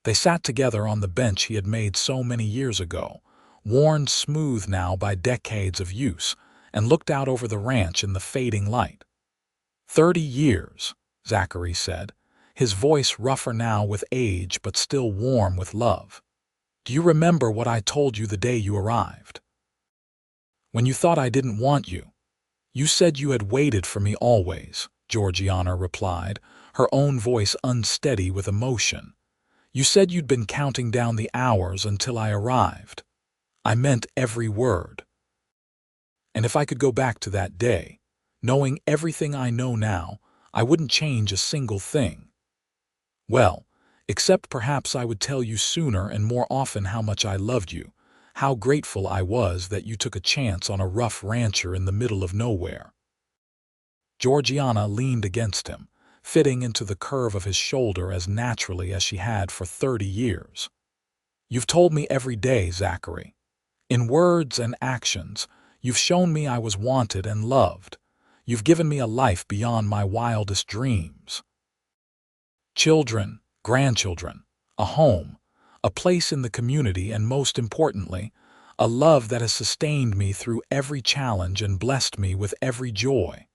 They sat together on the bench he had made so many years ago, worn smooth now by decades of use, and looked out over the ranch in the fading light. 30 years, Zachary said, his voice rougher now with age but still warm with love. Do you remember what I told you the day you arrived? When you thought I didn't want you, you said you had waited for me always, Georgiana replied, her own voice unsteady with emotion. You said you'd been counting down the hours until I arrived. I meant every word. And if I could go back to that day, knowing everything I know now, I wouldn't change a single thing. Well, except perhaps I would tell you sooner and more often how much I loved you, how grateful I was that you took a chance on a rough rancher in the middle of nowhere. Georgiana leaned against him, fitting into the curve of his shoulder as naturally as she had for 30 years. You've told me every day, Zachary. In words and actions, you've shown me I was wanted and loved. You've given me a life beyond my wildest dreams. Children, grandchildren, a home, a place in the community, and most importantly, a love that has sustained me through every challenge and blessed me with every joy.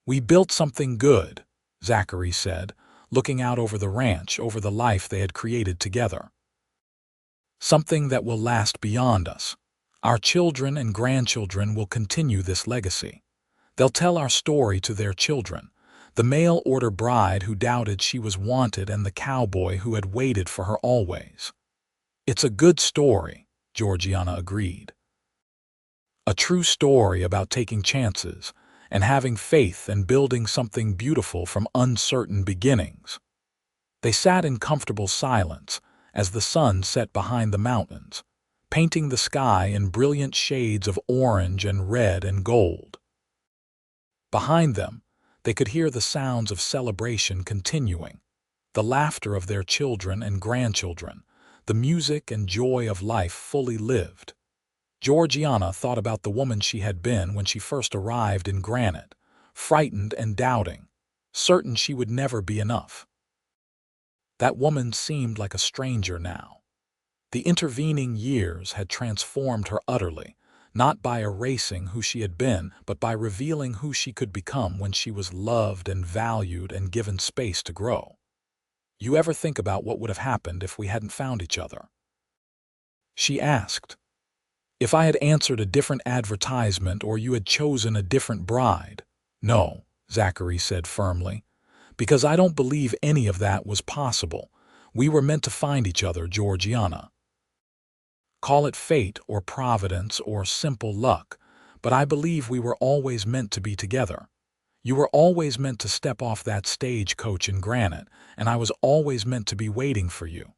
We built something good, Zachary said, looking out over the ranch, over the life they had created together. Something that will last beyond us. Our children and grandchildren will continue this legacy. They'll tell our story to their children, the mail-order bride who doubted she was wanted and the cowboy who had waited for her always. It's a good story, Georgiana agreed. A true story about taking chances and having faith and building something beautiful from uncertain beginnings. They sat in comfortable silence as the sun set behind the mountains, painting the sky in brilliant shades of orange and red and gold. Behind them, they could hear the sounds of celebration continuing, the laughter of their children and grandchildren, the music and joy of life fully lived. Georgiana thought about the woman she had been when she first arrived in Granite, frightened and doubting, certain she would never be enough. That woman seemed like a stranger now. The intervening years had transformed her utterly, not by erasing who she had been, but by revealing who she could become when she was loved and valued and given space to grow. You ever think about what would have happened if we hadn't found each other?" She asked. "If I had answered a different advertisement or you had chosen a different bride?" "No," Zachary said firmly, "because I don't believe any of that was possible. We were meant to find each other, Georgiana. Call it fate or providence or simple luck, but I believe we were always meant to be together. You were always meant to step off that stagecoach in granite, and I was always meant to be waiting for you."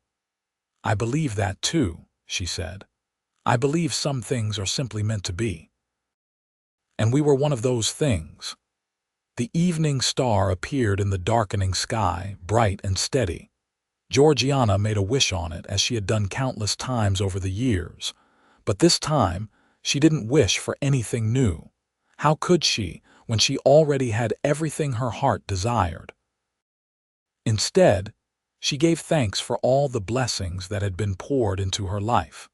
"I believe that too," she said. "I believe some things are simply meant to be. And we were one of those things." The evening star appeared in the darkening sky, bright and steady. Georgiana made a wish on it, as she had done countless times over the years. But this time, she didn't wish for anything new. How could she, when she already had everything her heart desired? Instead, she gave thanks for all the blessings that had been poured into her life,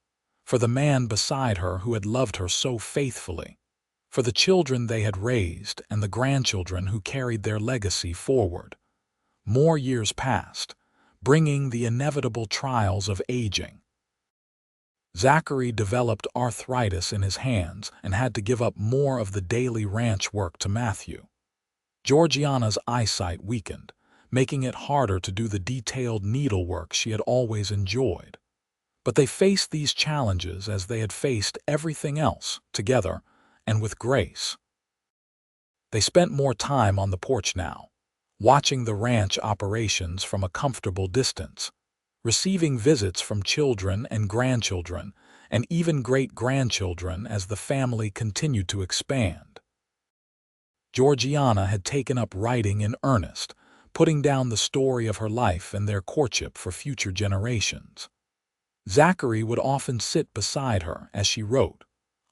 for the man beside her who had loved her so faithfully, for the children they had raised and the grandchildren who carried their legacy forward. More years passed, bringing the inevitable trials of aging. Zachary developed arthritis in his hands and had to give up more of the daily ranch work to Matthew. Georgiana's eyesight weakened, making it harder to do the detailed needlework she had always enjoyed. But they faced these challenges as they had faced everything else, together and with grace. They spent more time on the porch now, watching the ranch operations from a comfortable distance, receiving visits from children and grandchildren, and even great-grandchildren as the family continued to expand. Georgiana had taken up writing in earnest, putting down the story of her life and their courtship for future generations. Zachary would often sit beside her as she wrote,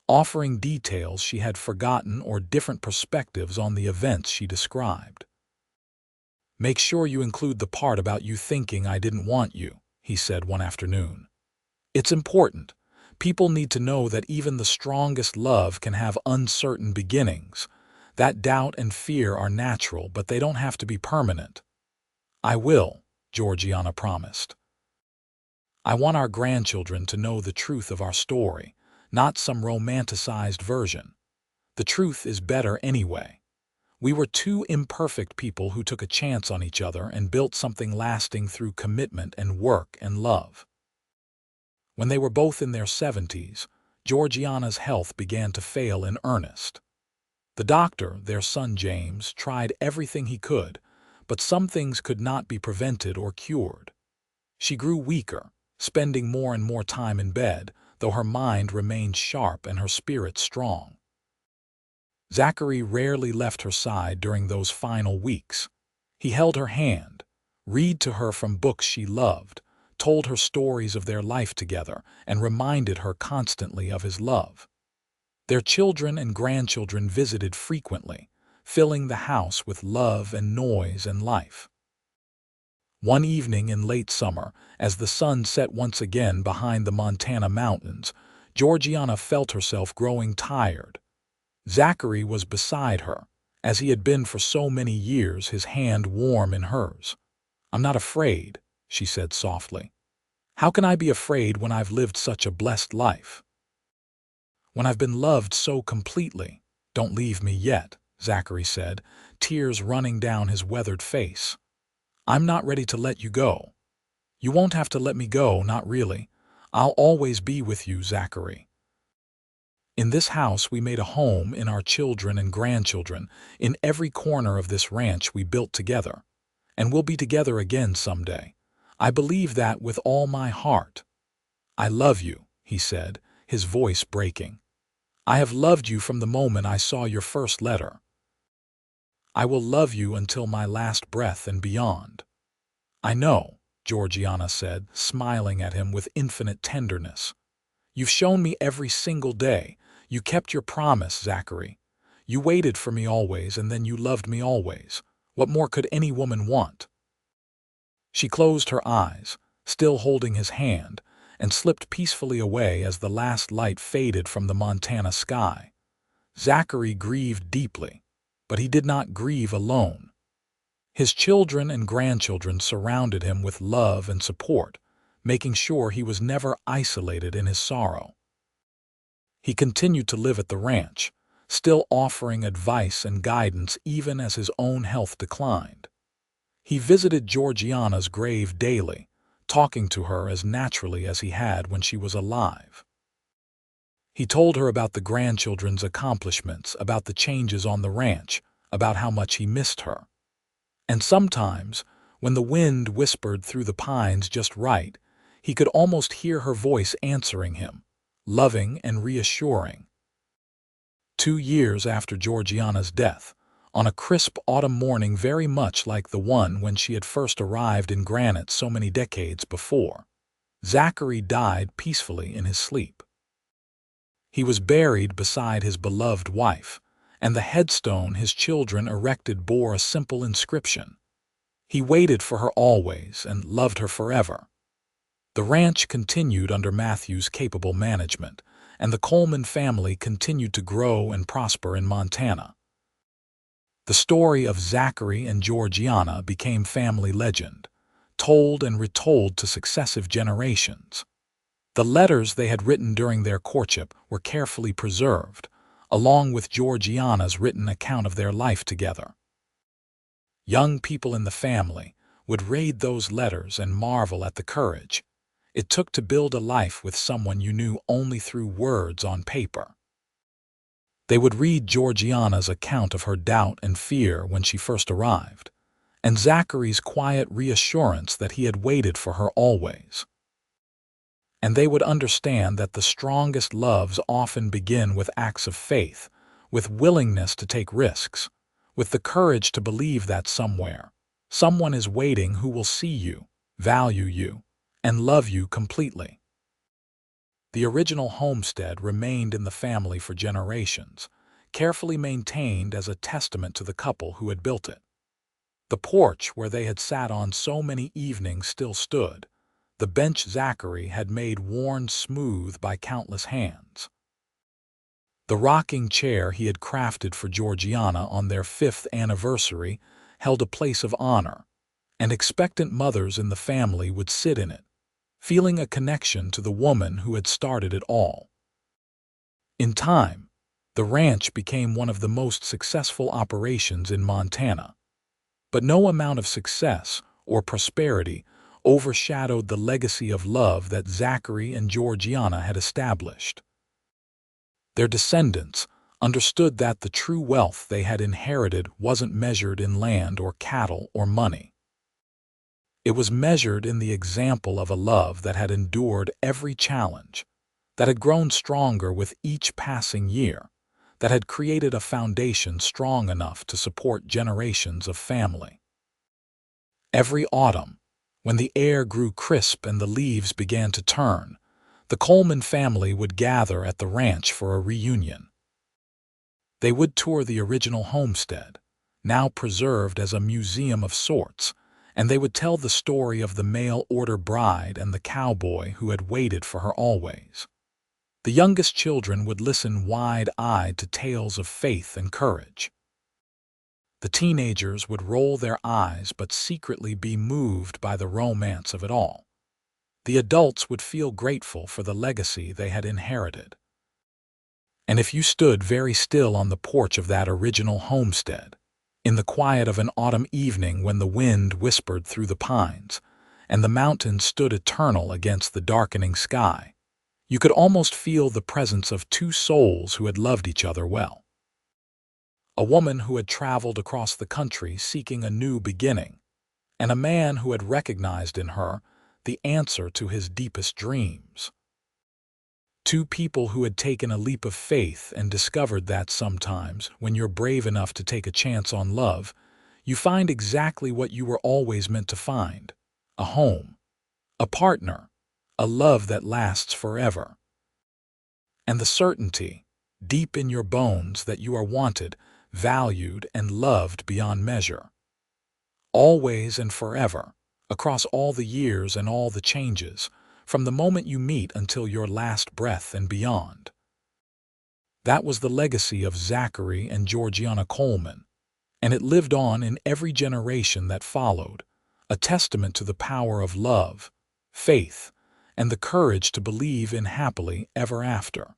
offering details she had forgotten or different perspectives on the events she described. "Make sure you include the part about you thinking I didn't want you," he said one afternoon. "It's important. People need to know that even the strongest love can have uncertain beginnings. That doubt and fear are natural, but they don't have to be permanent." "I will," Georgiana promised. "I want our grandchildren to know the truth of our story, not some romanticized version. The truth is better anyway. We were two imperfect people who took a chance on each other and built something lasting through commitment and work and love." When they were both in their 70s, Georgiana's health began to fail in earnest. The doctor, their son James, tried everything he could, but some things could not be prevented or cured. She grew weaker, spending more and more time in bed, though her mind remained sharp and her spirit strong. Zachary rarely left her side during those final weeks. He held her hand, read to her from books she loved, told her stories of their life together, and reminded her constantly of his love. Their children and grandchildren visited frequently, filling the house with love and noise and life. One evening in late summer, as the sun set once again behind the Montana mountains, Georgiana felt herself growing tired. Zachary was beside her, as he had been for so many years, his hand warm in hers. "I'm not afraid," she said softly. "How can I be afraid when I've lived such a blessed life? When I've been loved so completely?" "Don't leave me yet," Zachary said, tears running down his weathered face. "I'm not ready to let you go." "You won't have to let me go, not really. I'll always be with you, Zachary. In this house we made a home in our children and grandchildren, in every corner of this ranch we built together. And we'll be together again someday. I believe that with all my heart." "I love you," he said, his voice breaking. "I have loved you from the moment I saw your first letter. I will love you until my last breath and beyond." "I know," Georgiana said, smiling at him with infinite tenderness. "You've shown me every single day. You kept your promise, Zachary. You waited for me always, and then you loved me always. What more could any woman want?" She closed her eyes, still holding his hand, and slipped peacefully away as the last light faded from the Montana sky. Zachary grieved deeply, but he did not grieve alone. His children and grandchildren surrounded him with love and support, making sure he was never isolated in his sorrow. He continued to live at the ranch, still offering advice and guidance even as his own health declined. He visited Georgiana's grave daily, talking to her as naturally as he had when she was alive. He told her about the grandchildren's accomplishments, about the changes on the ranch, about how much he missed her. And sometimes, when the wind whispered through the pines just right, he could almost hear her voice answering him, loving and reassuring. 2 years after Georgiana's death, on a crisp autumn morning very much like the one when she had first arrived in Granite so many decades before, Zachary died peacefully in his sleep. He was buried beside his beloved wife, and the headstone his children erected bore a simple inscription. He waited for her always and loved her forever. The ranch continued under Matthew's capable management, and the Coleman family continued to grow and prosper in Montana. The story of Zachary and Georgiana became family legend, told and retold to successive generations. The letters they had written during their courtship were carefully preserved, along with Georgiana's written account of their life together. Young people in the family would read those letters and marvel at the courage it took to build a life with someone you knew only through words on paper. They would read Georgiana's account of her doubt and fear when she first arrived, and Zachary's quiet reassurance that he had waited for her always. And they would understand that the strongest loves often begin with acts of faith, with willingness to take risks, with the courage to believe that somewhere, someone is waiting who will see you, value you, and love you completely. The original homestead remained in the family for generations, carefully maintained as a testament to the couple who had built it. The porch where they had sat on so many evenings still stood, the bench Zachary had made worn smooth by countless hands. The rocking chair he had crafted for Georgiana on their 5th anniversary held a place of honor, and expectant mothers in the family would sit in it, feeling a connection to the woman who had started it all. In time, the ranch became one of the most successful operations in Montana, but no amount of success or prosperity overshadowed the legacy of love that Zachary and Georgiana had established. Their descendants understood that the true wealth they had inherited wasn't measured in land or cattle or money. It was measured in the example of a love that had endured every challenge, that had grown stronger with each passing year, that had created a foundation strong enough to support generations of family. Every autumn, when the air grew crisp and the leaves began to turn, the Coleman family would gather at the ranch for a reunion. They would tour the original homestead, now preserved as a museum of sorts, and they would tell the story of the mail-order bride and the cowboy who had waited for her always. The youngest children would listen wide-eyed to tales of faith and courage. The teenagers would roll their eyes but secretly be moved by the romance of it all. The adults would feel grateful for the legacy they had inherited. And if you stood very still on the porch of that original homestead, in the quiet of an autumn evening when the wind whispered through the pines, and the mountains stood eternal against the darkening sky, you could almost feel the presence of two souls who had loved each other well. A woman who had traveled across the country seeking a new beginning, and a man who had recognized in her the answer to his deepest dreams. Two people who had taken a leap of faith and discovered that sometimes, when you're brave enough to take a chance on love, you find exactly what you were always meant to find: a home, a partner, a love that lasts forever. And the certainty, deep in your bones, that you are wanted, valued, and loved beyond measure. Always and forever, across all the years and all the changes, from the moment you meet until your last breath and beyond. That was the legacy of Zachary and Georgiana Coleman, and it lived on in every generation that followed, a testament to the power of love, faith, and the courage to believe in happily ever after.